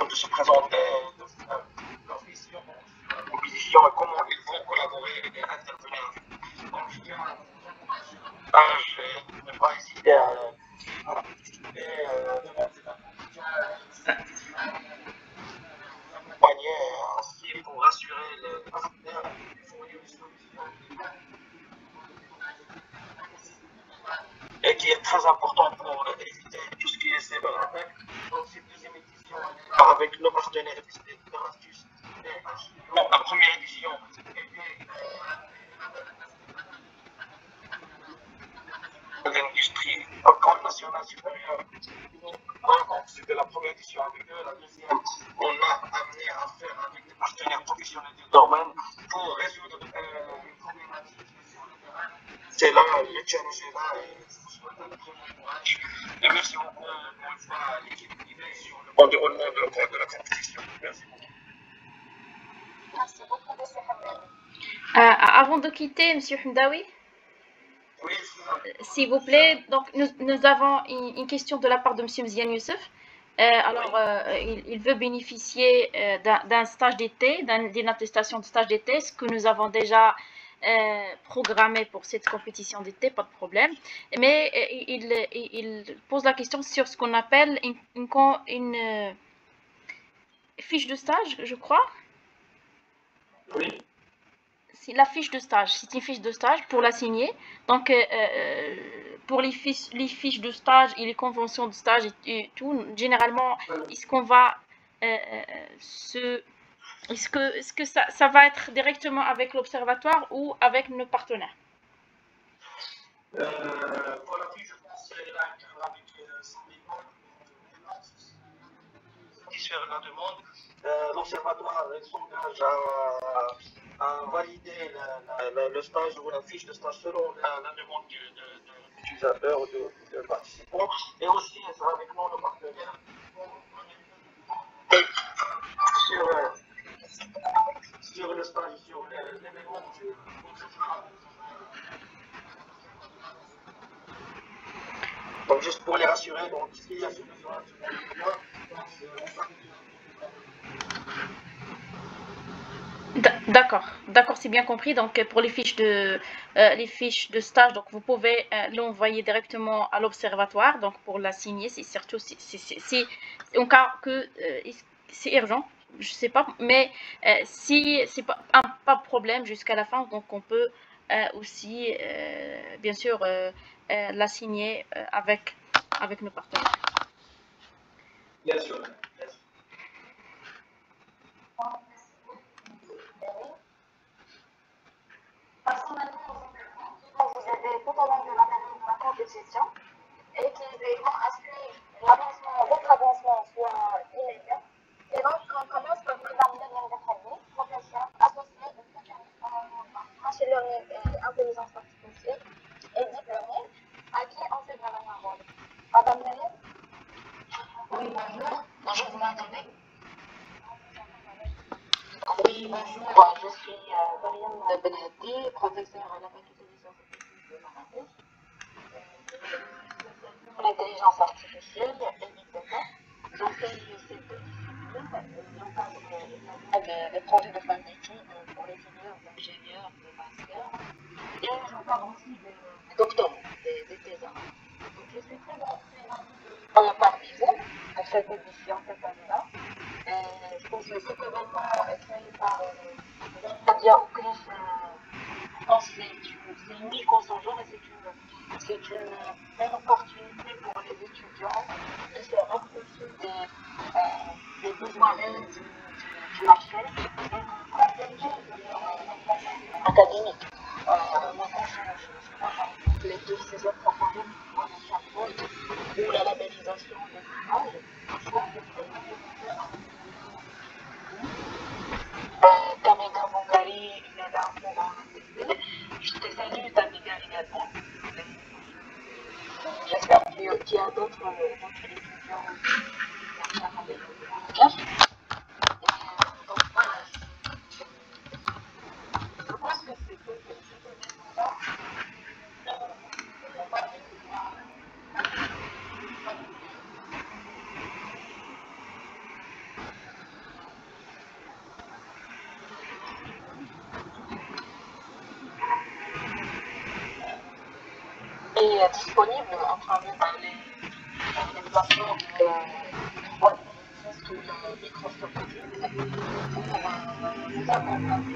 de se présenter, de faire leur vision sur la compétition et comment ils vont collaborer et intervenir avec nous. Donc, je tiens à vous remercier. Je ne vais pas hésiter à participer devant cette accompagner aussi pour rassurer les partenaires et fournir des solutions et qui est très important pour éviter tout ce qui est cyberattaque. Donc cette deuxième édition avec nos partenaires d'Erasmus, non, la première édition était l'industrie École nationale supérieure. Donc c'était la première édition avec eux. La deuxième, on a amené à faire avec des partenaires professionnels du domaine pour résoudre une problématique sur le terrain. C'est là, le challenge est là et je vous souhaite un très bon courage. Et merci beaucoup encore une fois à l'équipe qui veille sur le bon déroulement de la compétition. Merci beaucoup. Merci beaucoup, M. Hamad. Avant de quitter, M. Hamdaoui, Oui, s'il vous plaît, donc nous avons une question de la part de M. Mziane Youssef. Alors, il veut bénéficier d'un stage d'été, d'une attestation de stage d'été, ce que nous avons déjà programmé pour cette compétition d'été, pas de problème. Mais il pose la question sur ce qu'on appelle une fiche de stage, je crois. oui. C'est la fiche de stage, c'est une fiche de stage pour la signer. Donc, pour les fiches de stage et les conventions de stage et tout, généralement, est-ce qu'on va est-ce que ça va être directement avec l'observatoire ou avec nos partenaires? Pour la fiche, je pense qu'elle est là avec Syndicat satisfaire la demande. L'observatoire s'engage à valider le stage ou la fiche de stage selon la demande de l'utilisateur ou de participant. Et aussi, elle sera avec nous, le partenaire, sur le stage, sur l'événement. Donc, juste pour les rassurer, donc, s'il y a ce besoin, D'accord, d'accord, c'est bien compris. Donc, pour les fiches de stage, donc vous pouvez l'envoyer directement à l'observatoire. Donc, pour la signer, c'est surtout si en cas que c'est urgent, je sais pas, mais si c'est pas de problème jusqu'à la fin, donc on peut aussi, bien sûr, la signer avec nos partenaires. Bien sûr. Passons maintenant aux encadrants qui vont vous aider tout au long de la période de la compétition et qui veilleront à ce que votre avancement soit immédiat. Et donc, on commence par Mme Myriam Berhadi, professeure associée de machine learning et intelligence artificielle et diplômée, à qui on cède la parole. Madame Myriam? Oui, bonjour. Bonjour, vous m'entendez? Oui, bonjour. Je suis Myriam Berhadi, professeure à la faculté des sciences et techniques de Marrakech. Pour l'intelligence artificielle et Big Data, j'enseigne ces deux disciplines. J'encadre des projets de fin d'études pour les filières d'ingénieurs, de master, et j'encadre aussi des doctorants, des thésards. Donc je suis très présente parmi vous pour cette édition cette année-là. Je pense que cet événement est créé par Nadia Ouklis. Je pense que c'est unique en son genre et c'est une belle opportunité pour les étudiants de se rapprocher des besoins réels du marché et de compléter leur académique. Moi, quand je les deux saisons proposées pour le chatbot ou la labellisation des images, je trouve que c'est Kamega Mongari, il est là pour tester. Je te salue, Tamiga également. J'espère qu'il y a d'autres étudiants qui vont faire avec le donc voilà, je pense que c'est tout. Est disponible en travaillant dans les plateformes sous Microsoft Teams pour vous accompagner.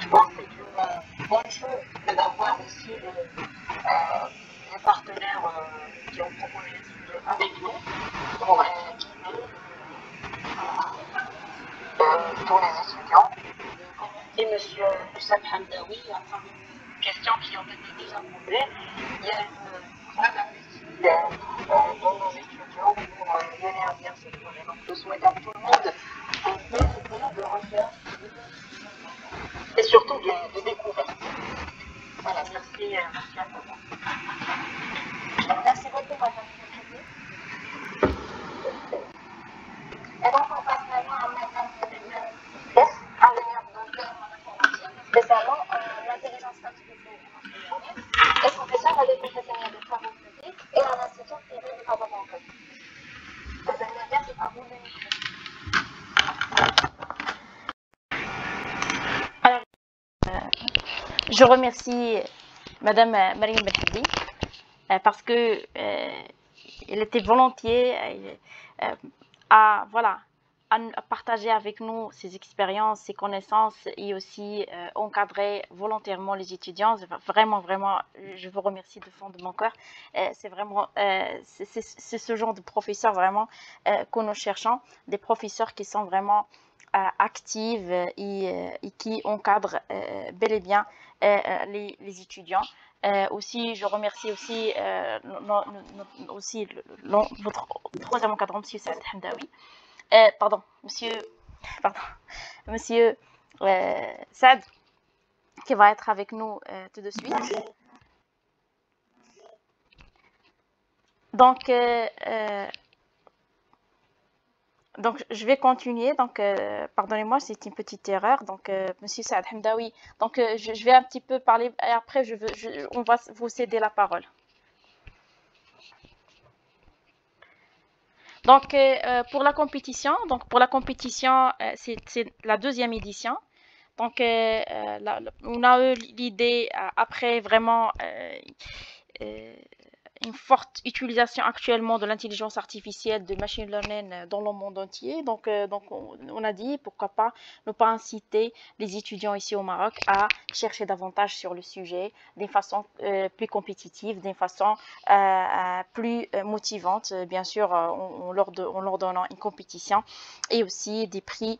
Je pense que c'est une bonne chose d'avoir aussi des partenaires qui ont proposé des sujets avec nous pour guider tous les étudiants. Et M. Youssef Hamdaoui, à travers une question qui ont été déjà posées, il y a une grande appétit de nos étudiants pour mener à bien ce projet. Donc je souhaite à tout le monde un bel été de recherche et surtout de découverte. Voilà, merci à vous. Merci beaucoup, Madame. Et donc, on passe maintenant à Madame ingénieure dans le domaine informatique, spécialement l'intelligence artificielle et professeure à l'école nationale des travaux publics et à l'Institut privé de Casablanca. Madame Myriam, c'est à vous de micro. Alors, je remercie Madame Myriam Berhadi parce que elle était volontiers à partager avec nous ses expériences, ses connaissances et aussi encadrer volontairement les étudiants. Vraiment, je vous remercie du fond de mon cœur. C'est vraiment, c'est ce genre de professeurs vraiment que nous cherchons, des professeurs qui sont vraiment actifs et qui encadrent bel et bien les étudiants. Aussi, je remercie aussi, votre troisième encadrant, M. Saad Hamdaoui. Monsieur Saad, qui va être avec nous tout de suite. Donc, je vais continuer. Donc, pardonnez-moi, c'est une petite erreur. Donc, Monsieur Saad Hamdaoui. Donc, je vais un petit peu parler et après, on va vous céder la parole. Donc, pour la compétition, c'est la deuxième édition. Donc, on a eu l'idée, après vraiment une forte utilisation actuellement de l'intelligence artificielle, de machine learning dans le monde entier. Donc on a dit pourquoi pas ne pas inciter les étudiants ici au Maroc à chercher davantage sur le sujet d'une façon plus compétitive, d'une façon plus motivante, bien sûr, en leur donnant une compétition et aussi des prix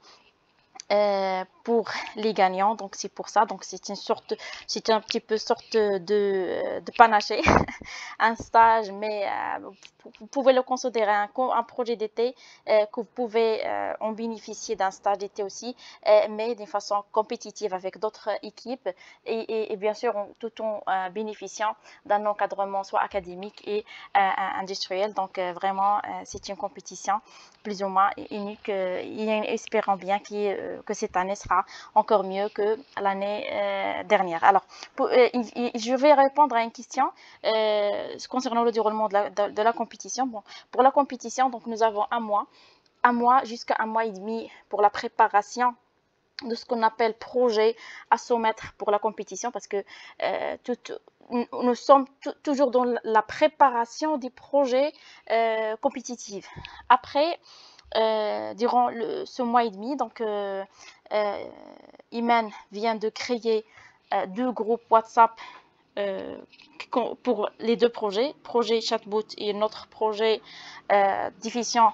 pour les gagnants. Donc c'est pour ça, donc c'est un petit peu sorte de panaché, un stage, mais vous pouvez le considérer un projet d'été, que vous pouvez en bénéficier d'un stage d'été aussi, mais d'une façon compétitive avec d'autres équipes et bien sûr tout en bénéficiant d'un encadrement soit académique et industriel. Donc vraiment c'est une compétition plus ou moins unique, et espérons bien que cette année sera encore mieux que l'année dernière. Alors, je vais répondre à une question concernant le déroulement de la compétition. Bon, pour la compétition, donc nous avons un mois jusqu'à un mois et demi pour la préparation de ce qu'on appelle projet à soumettre pour la compétition, parce que nous sommes toujours dans la préparation des projets compétitifs. Après, durant ce mois et demi, donc Iman vient de créer 2 groupes WhatsApp pour les 2 projets, projet chatbot et notre projet diffusion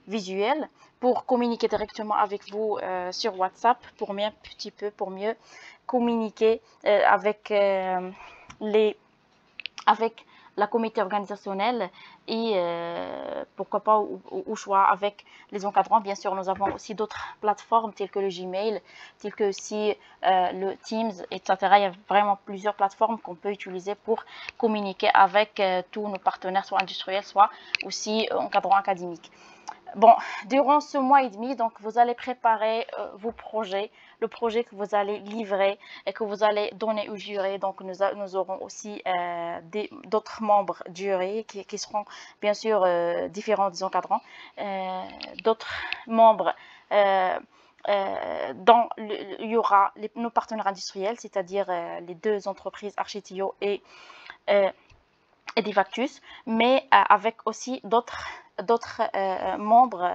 visuelle, pour communiquer directement avec vous sur WhatsApp, pour mieux communiquer avec la comité organisationnelle et pourquoi pas au choix avec les encadrants. Bien sûr, nous avons aussi d'autres plateformes telles que le Gmail, telles que aussi le Teams, etc. Il y a vraiment plusieurs plateformes qu'on peut utiliser pour communiquer avec tous nos partenaires, soit industriels, soit aussi encadrants académiques. Bon, durant ce mois et demi, donc vous allez préparer vos projets, le projet que vous allez livrer et que vous allez donner au jury. Donc nous aurons aussi d'autres membres du jury qui seront bien sûr différents des encadrants, d'autres membres dont il y aura nos partenaires industriels, c'est-à-dire les 2 entreprises Architio et Divactus, mais avec aussi d'autres membres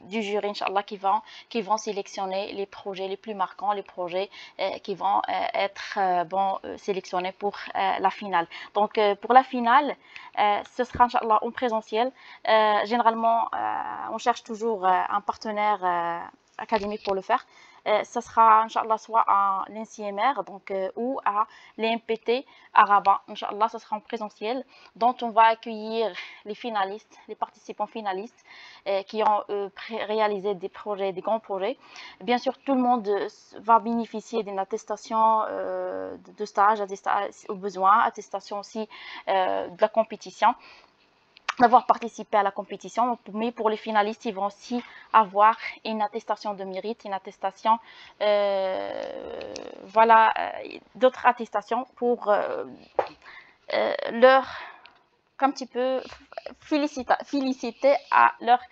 du jury, Inch'Allah, qui vont sélectionner les projets les plus marquants, les projets qui vont être sélectionnés pour la finale. Donc pour la finale, ce sera Inch'Allah en présentiel. Généralement, on cherche toujours un partenaire académique pour le faire. Ça sera Inch'Allah soit à l'NCMR ou à l'IMPT à Rabat. Inch'Allah, ça sera en présentiel, dont on va accueillir les finalistes, les participants finalistes qui ont réalisé des grands projets. Bien sûr, tout le monde va bénéficier d'une attestation de stage, au besoin, attestation aussi de la compétition, d'avoir participé à la compétition, mais pour les finalistes, ils vont aussi avoir une attestation de mérite, une attestation, d'autres attestations pour leur, un petit peu, féliciter à leurs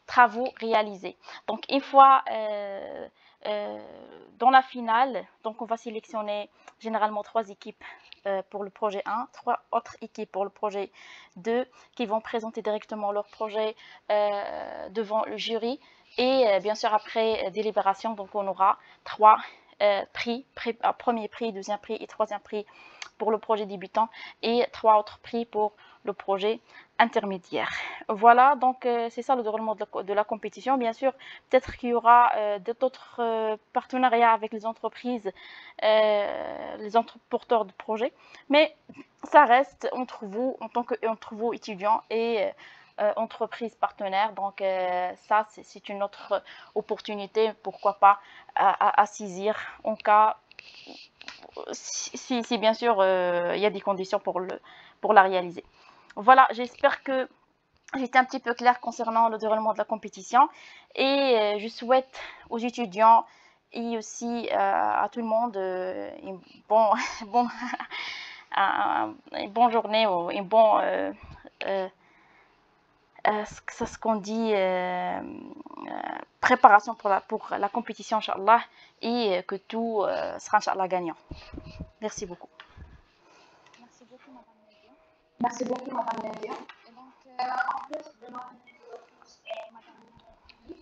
travaux réalisés. Donc, une fois dans la finale, donc on va sélectionner généralement 3 équipes pour le projet 1, 3 autres équipes pour le projet 2 qui vont présenter directement leur projet devant le jury. Et bien sûr, après délibération, donc on aura 3 prix, premier prix, deuxième prix et troisième prix pour le projet débutant et 3 autres prix pour le projet intermédiaire. Voilà, donc c'est ça le déroulement de la compétition. Bien sûr, peut-être qu'il y aura d'autres partenariats avec les entreprises, les porteurs de projets, mais ça reste entre vous, entre vous étudiants et entreprises partenaires. Donc ça, c'est une autre opportunité, pourquoi pas, à saisir en cas, si bien sûr il y a des conditions pour la réaliser. Voilà, j'espère que j'étais un petit peu claire concernant le déroulement de la compétition et je souhaite aux étudiants et aussi à tout le monde une bonne journée ou une bonne c'est ce qu'on dit préparation pour la compétition, Inch'Allah, et que tout sera, Inch'Allah, gagnant. Merci beaucoup. Merci beaucoup, Madame Nadia. Merci beaucoup, Madame Nadia. Et donc, en plus de notre Madame Nadia,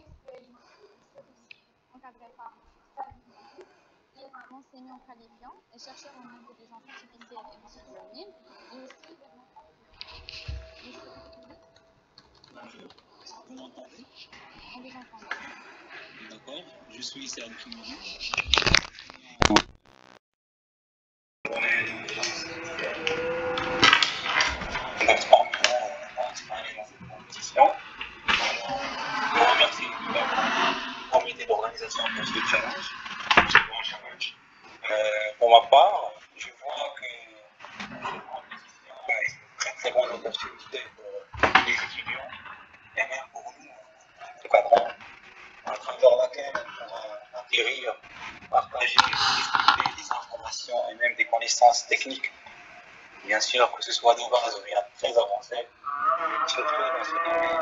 encadré par qui est un enseignant qualifiant et chercheur en intelligence artificielle et machine learning, et aussi on vous entend. D'accord, je suis Serge Kimini. Je remercie le comité d'organisation de ce challenge, ce grand challenge. Pour ma part, je vois que cette compétition est une très très bonne opportunité pour les étudiants et même pour nous, les patrons, à travers laquelle on pourra acquérir, partager, discuter des informations et même des connaissances techniques. Bien sûr, que ce soit de base ou bien très avancées, surtout dans ce domaine.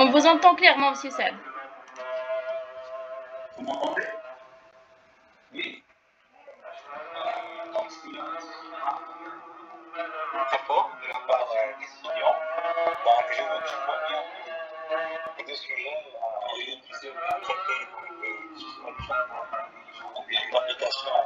On vous entend clairement, Monsieur Seb. Vous m'entendez? Oui. Rapport de la part des étudiants. Donc, je vois bien que les deux sujets ont eu plusieurs traités ou bien une application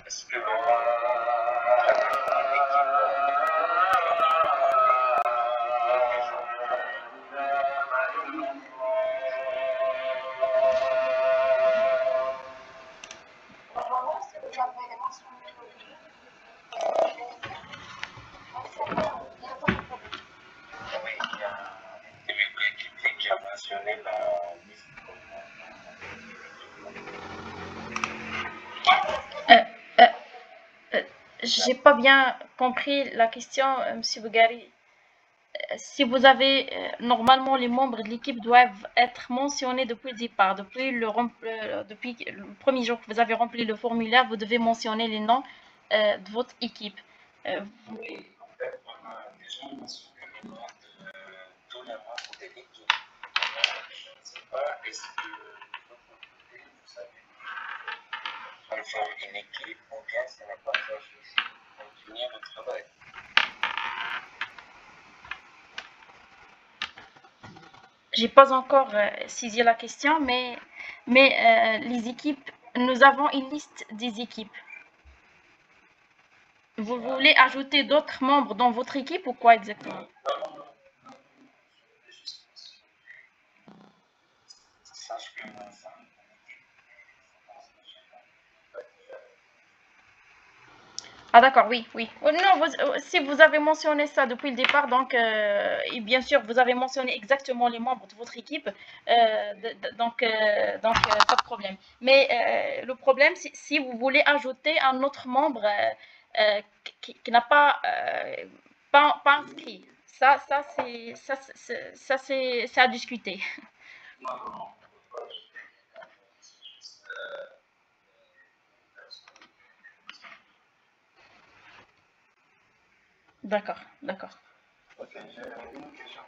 Est-ce que J'ai pas bien compris la question, Monsieur Bougari. Si vous avez, normalement, les membres de l'équipe doivent être mentionnés depuis le départ, depuis le premier jour que vous avez rempli le formulaire, vous devez mentionner les noms de votre équipe. Oui, en fait, on a déjà mentionné le nom de tous les membres de l'équipe. Je ne sais pas, est-ce que vous savez, on fait une équipe ou bien ce n'est pas ça juste continuer le travail. J'ai pas encore saisi la question, mais les équipes, nous avons une liste des équipes. Vous voulez ajouter d'autres membres dans votre équipe ou quoi exactement? Ah d'accord, oui, oui. Non, si vous avez mentionné ça depuis le départ, donc, et bien sûr, vous avez mentionné exactement les membres de votre équipe, donc, pas de problème. Mais le problème, si vous voulez ajouter un autre membre qui n'a pas inscrit. Ça c'est à discuter. D'accord, d'accord. Ok, j'ai une question.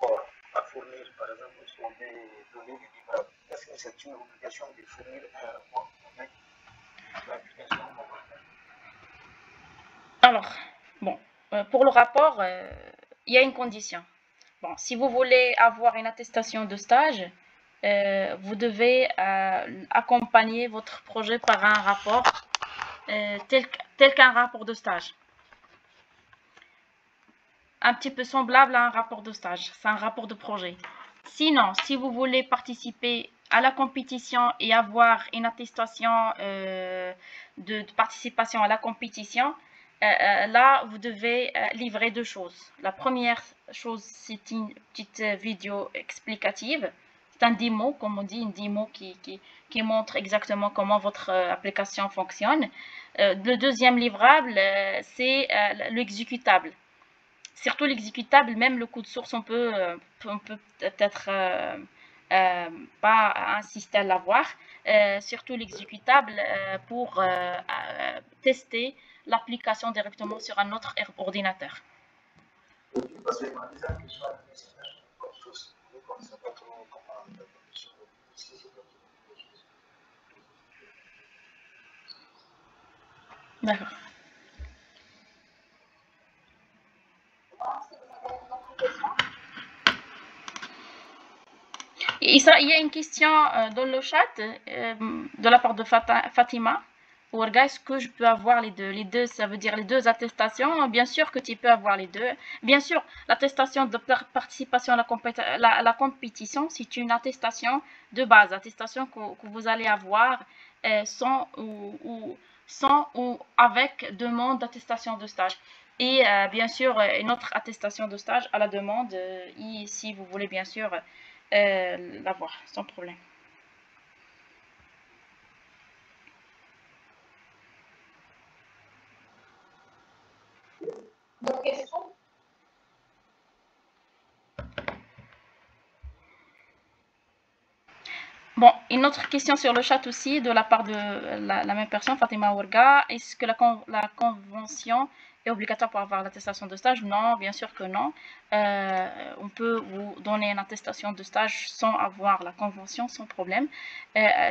Or, à fournir, par exemple, sur des données du livrable, est-ce que c'est une obligation de fournir un rapport avec l'application mobile? Alors, bon, pour le rapport, il y a une condition. Bon, si vous voulez avoir une attestation de stage, vous devez accompagner votre projet par un rapport tel qu'un rapport de stage. Un petit peu semblable à un rapport de stage. C'est un rapport de projet. Sinon, si vous voulez participer à la compétition et avoir une attestation de participation à la compétition, là, vous devez livrer deux choses. La première chose, c'est une petite vidéo explicative. C'est un démo, comme on dit, une démo qui montre exactement comment votre application fonctionne. Le deuxième livrable, c'est l'exécutable. Surtout l'exécutable, même le code source, on peut peut-être pas insister à l'avoir. Surtout l'exécutable pour tester l'application directement sur un autre ordinateur. Parce que ma deuxième question, comme tous, nous ne connaissons pas trop comment on sur le D'accord. Il y a une question dans le chat de la part de Fatima. Ouarga, est-ce que je peux avoir les deux? Les deux, ça veut dire les deux attestations. Bien sûr que tu peux avoir les deux. Bien sûr, l'attestation de participation à la compétition, c'est une attestation de base, attestation que vous allez avoir sans ou avec demande d'attestation de stage. Et bien sûr, une autre attestation de stage à la demande, si vous voulez bien sûr l'avoir, sans problème. D'autres questions? Bon, une autre question sur le chat aussi de la part de la même personne, Fatima Ouarga. Est-ce que la convention est obligatoire pour avoir l'attestation de stage? Non, bien sûr que non. On peut vous donner une attestation de stage sans avoir la convention, sans problème.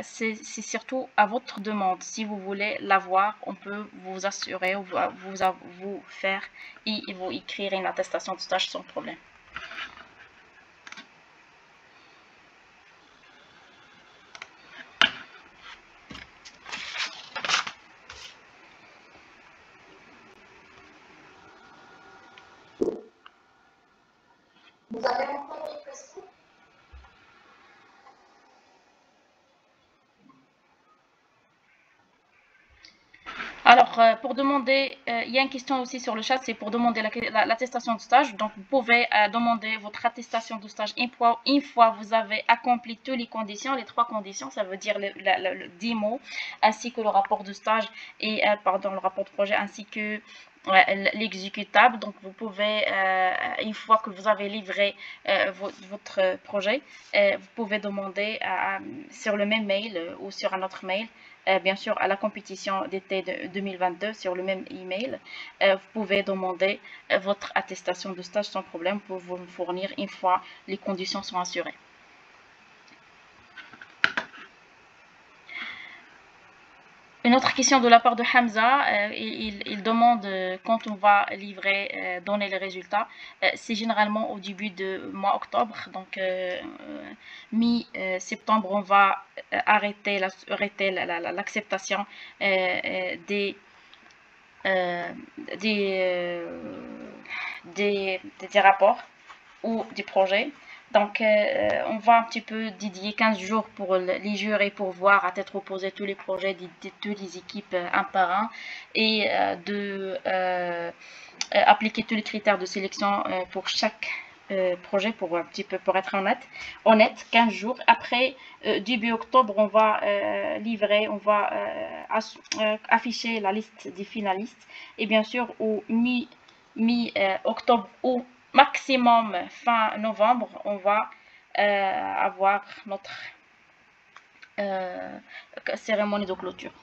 C'est surtout à votre demande. Si vous voulez l'avoir, on peut vous assurer, vous faire et vous écrire une attestation de stage sans problème. Vous avez encore des questions? Alors, pour demander, il y a une question aussi sur le chat, c'est pour demander l'attestation de stage. Donc, vous pouvez demander votre attestation de stage une fois vous avez accompli toutes les conditions, les trois conditions, ça veut dire le démo, ainsi que le rapport de stage et, pardon, le rapport de projet, ainsi que l'exécutable. Donc, vous pouvez, une fois que vous avez livré votre projet, vous pouvez demander sur le même mail ou sur un autre mail, bien sûr, à la compétition d'été 2022 sur le même email. Vous pouvez demander votre attestation de stage sans problème pour vous fournir une fois les conditions sont assurées. Une autre question de la part de Hamza, il demande quand on va livrer, donner les résultats. C'est généralement au début de mois octobre, donc mi-septembre, on va arrêter l'acceptation des rapports ou des projets. Donc, on va un petit peu dédier 15 jours pour les jurés pour voir à tête reposée tous les projets de toutes les équipes un par un et appliquer tous les critères de sélection pour chaque projet pour un petit peu, pour être honnête, 15 jours. Après, début octobre, on va livrer, on va afficher la liste des finalistes. Et bien sûr, au mi-octobre ou maximum fin novembre, on va avoir notre cérémonie de clôture.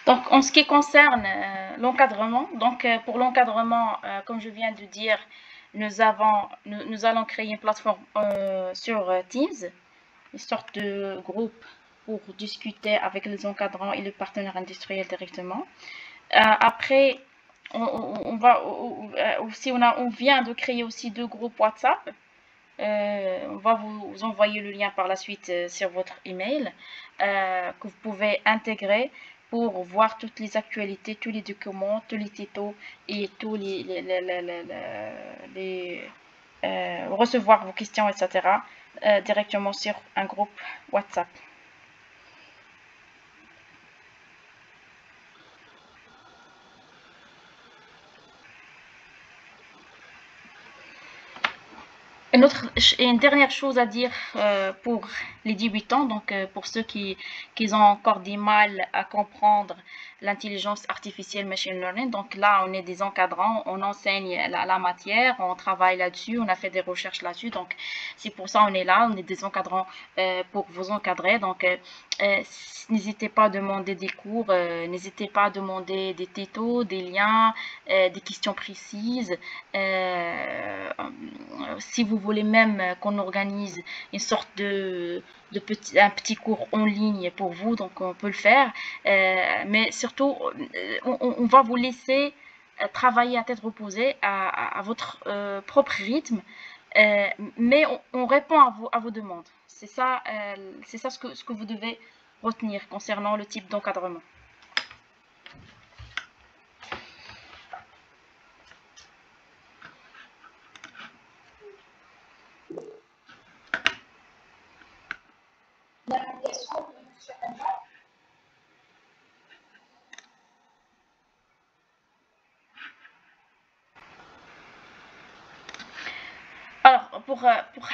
Donc, en ce qui concerne l'encadrement, donc pour l'encadrement, comme je viens de dire, nous allons créer une plateforme sur Teams, une sorte de groupe pour discuter avec les encadrants et les partenaires industriels directement. Après, on vient de créer aussi 2 groupes WhatsApp. On va vous envoyer le lien par la suite sur votre email que vous pouvez intégrer pour voir toutes les actualités, tous les documents, tous les tutos et tous recevoir vos questions, etc. Directement sur un groupe WhatsApp. Une dernière chose à dire pour les débutants, donc pour ceux qui ont encore du mal à comprendre l'intelligence artificielle machine learning. Donc là, on est des encadrants, on enseigne la matière, on travaille là-dessus, on a fait des recherches là-dessus. Donc c'est pour ça on est là, on est des encadrants pour vous encadrer. Donc n'hésitez pas à demander des cours, n'hésitez pas à demander des tutos, des liens, des questions précises. Si vous voulez même qu'on organise une sorte un petit cours en ligne pour vous, donc on peut le faire. Mais surtout, on va vous laisser travailler à tête reposée, à votre propre rythme. Mais on répond à vos demandes. C'est ça ce que vous devez retenir concernant le type d'encadrement. Alors, pour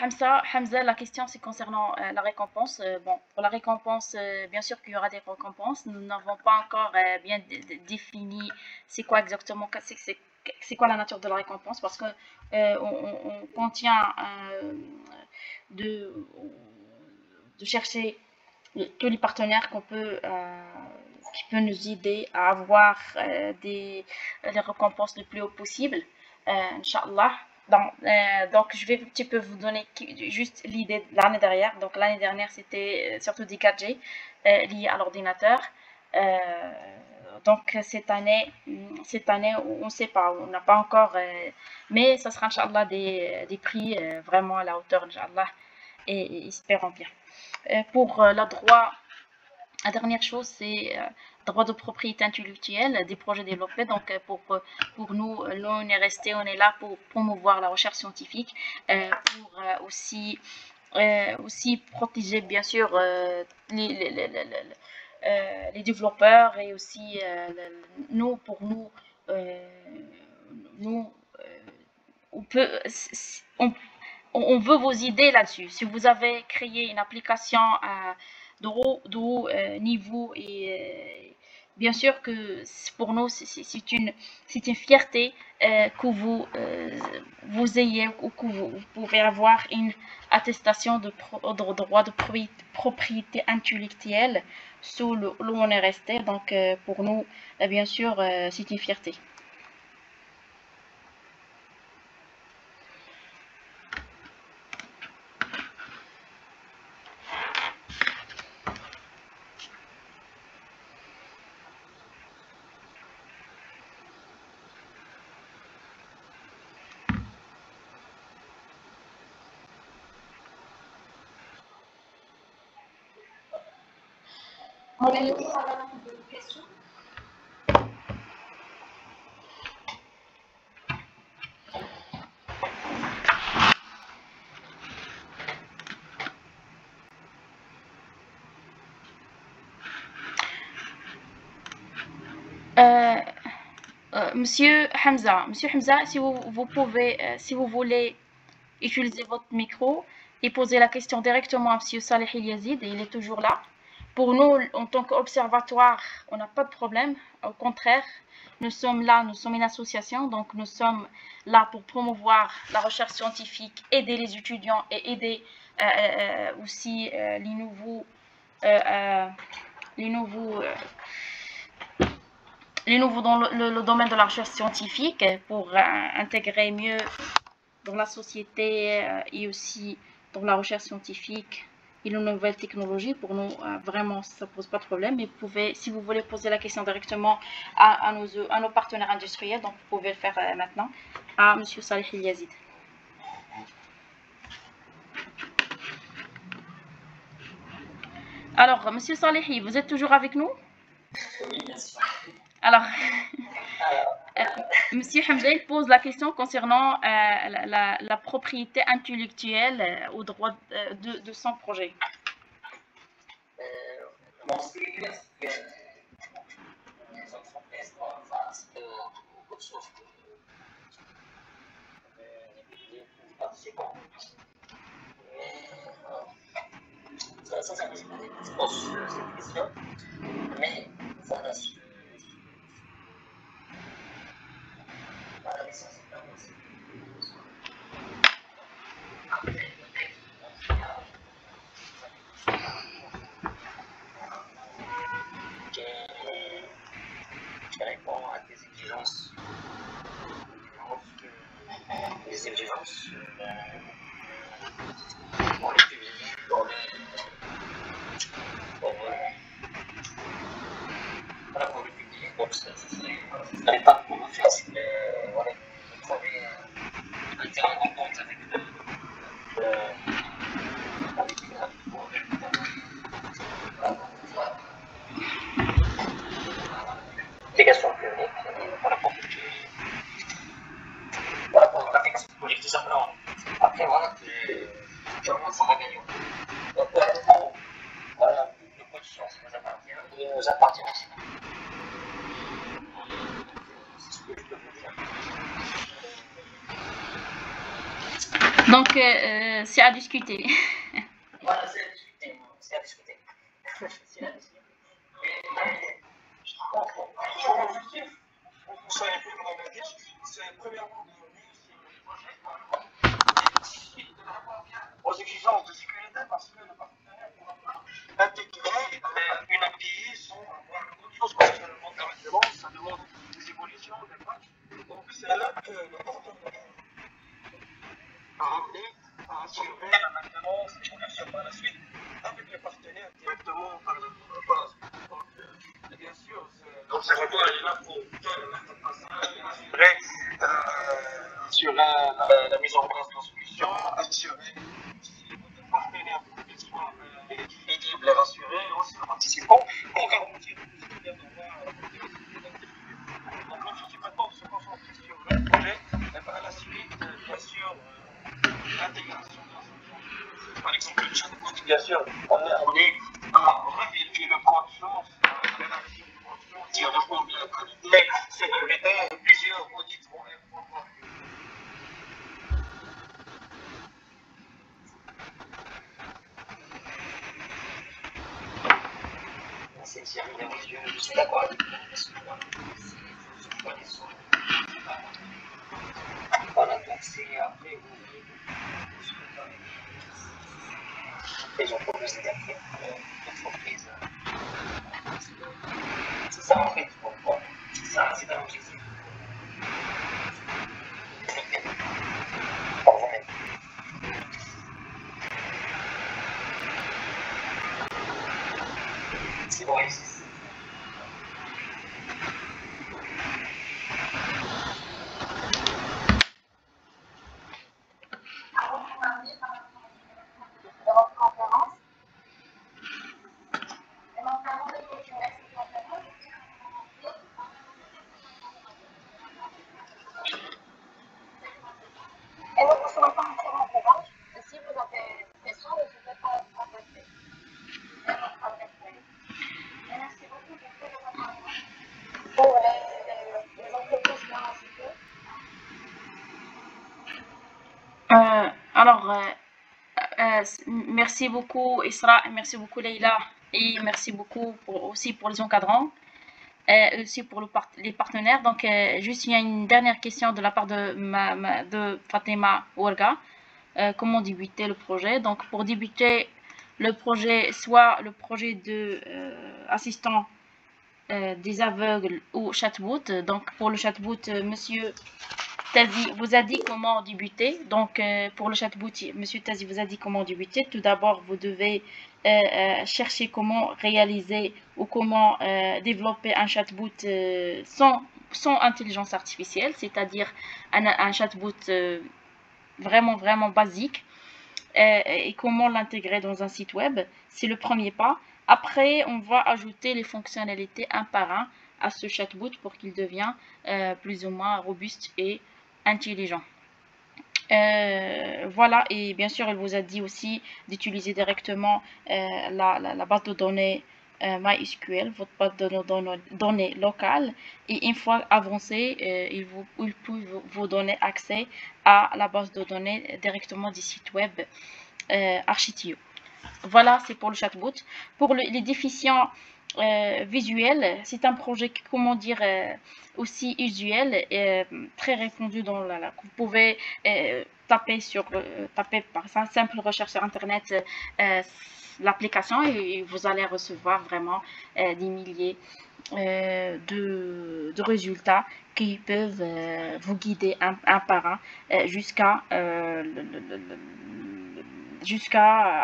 Hamza, la question c'est concernant la récompense. Bon, pour la récompense, bien sûr qu'il y aura des récompenses. Nous n'avons pas encore bien défini c'est quoi exactement, c'est quoi la nature de la récompense, parce que on contient de chercher tous les partenaires qui peut nous aider à avoir les récompenses le plus haut possible, Inch'Allah. Donc, je vais un petit peu vous donner juste l'idée de l'année dernière. Donc, l'année dernière, c'était surtout des gadgets liés à l'ordinateur. Donc, cette année, on ne sait pas, on n'a pas encore, mais ça sera, Inch'Allah, des prix vraiment à la hauteur, Inch'Allah, et espérons bien. Pour la dernière chose, c'est droit de propriété intellectuelle des projets développés. Donc, pour nous, on est là pour promouvoir la recherche scientifique, pour aussi protéger, bien sûr, les développeurs, et aussi on veut vos idées là-dessus. Si vous avez créé une application de haut niveau, et bien sûr que pour nous c'est une fierté que vous ayez, ou que vous pouvez avoir une attestation de droit de propriété intellectuelle sous l'eau on est resté. Donc pour nous, bien sûr, c'est une fierté. Monsieur Hamza, si vous pouvez, si vous voulez utiliser votre micro et poser la question directement à Monsieur Saleh El Yazid, il est toujours là. Pour nous, en tant qu'observatoire, on n'a pas de problème. Au contraire, nous sommes là, nous sommes une association, donc nous sommes là pour promouvoir la recherche scientifique, aider les étudiants et aider aussi les nouveaux dans le domaine de la recherche scientifique pour intégrer mieux dans la société et aussi dans la recherche scientifique et les nouvelles technologies. Pour nous, vraiment, ça ne pose pas de problème. Mais vous pouvez, si vous voulez poser la question directement à nos partenaires industriels, donc vous pouvez le faire maintenant à M. Saleh El Yazid. Alors, M. Salehi, vous êtes toujours avec nous? Oui, bien sûr. Alors, Monsieur Hamza, il pose la question concernant la propriété intellectuelle au droit de son projet. Bon, ce qui est clair, c'est que les entreprises doivent sauf les participants. Mais ça c'est je pense cette question. Mais ça reste. Qui répond à des exigences pour les publics, pour le public, donc ça serait pas pour nous facile de trouver un terrain d'entente avec l'application publique, pour la fixe publique tout simplement. Après, voilà, clairement, ça va gagner. Donc, voilà, le coup de chance nous appartient, il nous appartient aussi. C'est ce que je peux vous dire. Donc, c'est à discuter. Voilà, c'est à discuter. C'est à discuter. L'objectif, vous savez plus comment le dire, c'est premièrement de réussir le projet et de répondre bien aux exigences de sécurité parce que le partenaire ne pourra pas intégrer une API sans avoir autre chose parce que le monde de référence, ça demande des évolutions, des patchs. Donc c'est là que le partenaire a ramené à assurer la maintenance et l'évolution par la suite avec les partenaires directement par la suite. Donc, bien sûr, l'observatoire est là pour faire le passage, assurer la mise en place de la solution, assurer aussi les partenaires pour qu'ils soient éligibles et rassurés, et aussi les participants pour garantir bien d'avoir donc l'objectif maintenant de se concentrer sur le projet et par la suite, bien sûr, l'intégration de la solution. Par exemple, le chatbot, bien sûr, on est à revérifier le code source, qui répond bien à la qualité, sécurité, plusieurs audits vont être proposés. Je suis d'accord avec vous. Voilà, donc c'est après vous. Ils ont proposé l'entreprise. C'est ça en fait. Ça, c'est un objectif. Pour vous-même. Si vous réussissez. De votre conférence. Et donc, avant de continuer cette conférence, et nous ne serons pas interrompus. Donc, si vous avez des questions, n'hésitez pas à contacter. Et notre adresse mail. Et merci beaucoup pour toutes les informations. Pour les entreprises Alors, merci beaucoup Isra, merci beaucoup Leïla et merci beaucoup aussi pour les encadrants, aussi pour les partenaires. Donc, juste il y a une dernière question de la part de Fatima Ouerga. Comment débuter le projet? Donc, pour débuter le projet, soit le projet de assistant des aveugles ou chatbot. Donc, pour le chatbot, Monsieur Tazi vous a dit comment débuter. Donc, pour le chatbot, Monsieur Tazi vous a dit comment débuter. Tout d'abord, vous devez chercher comment réaliser ou comment développer un chatbot sans intelligence artificielle, c'est-à-dire un chatbot vraiment basique, et comment l'intégrer dans un site web. C'est le premier pas. Après, on va ajouter les fonctionnalités un par un à ce chatbot pour qu'il devienne plus ou moins robuste et intelligent. Voilà, et bien sûr, elle vous a dit aussi d'utiliser directement la base de données MySQL, votre base de données locale, et une fois avancé, il peut vous donner accès à la base de données directement du site web Architio. Voilà, c'est pour le chatbot. Pour les déficients visuels, c'est un projet, comment dire, aussi usuel, très répandu dans vous pouvez taper par une simple recherche sur internet l'application et vous allez recevoir vraiment des milliers de résultats qui peuvent vous guider un par un jusqu'à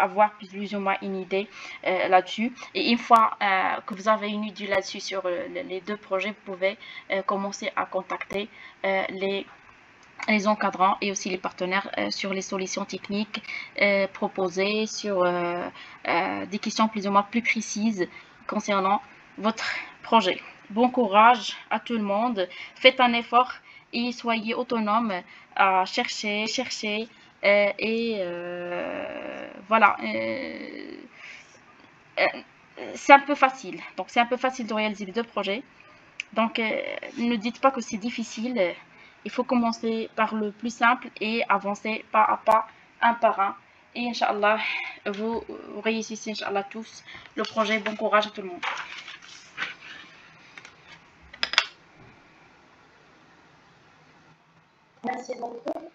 avoir plus ou moins une idée là-dessus. Et une fois que vous avez une idée là-dessus sur les deux projets, vous pouvez commencer à contacter les encadrants et aussi les partenaires sur les solutions techniques proposées, sur des questions plus ou moins plus précises concernant votre projet. Bon courage à tout le monde, faites un effort et soyez autonome à chercher voilà, c'est un peu facile. Donc c'est un peu facile de réaliser les deux projets. Donc ne dites pas que c'est difficile. Il faut commencer par le plus simple et avancer pas à pas, un par un. Et Inch'Allah, vous réussissez Inch'Allah tous le projet. Bon courage à tout le monde. Merci beaucoup.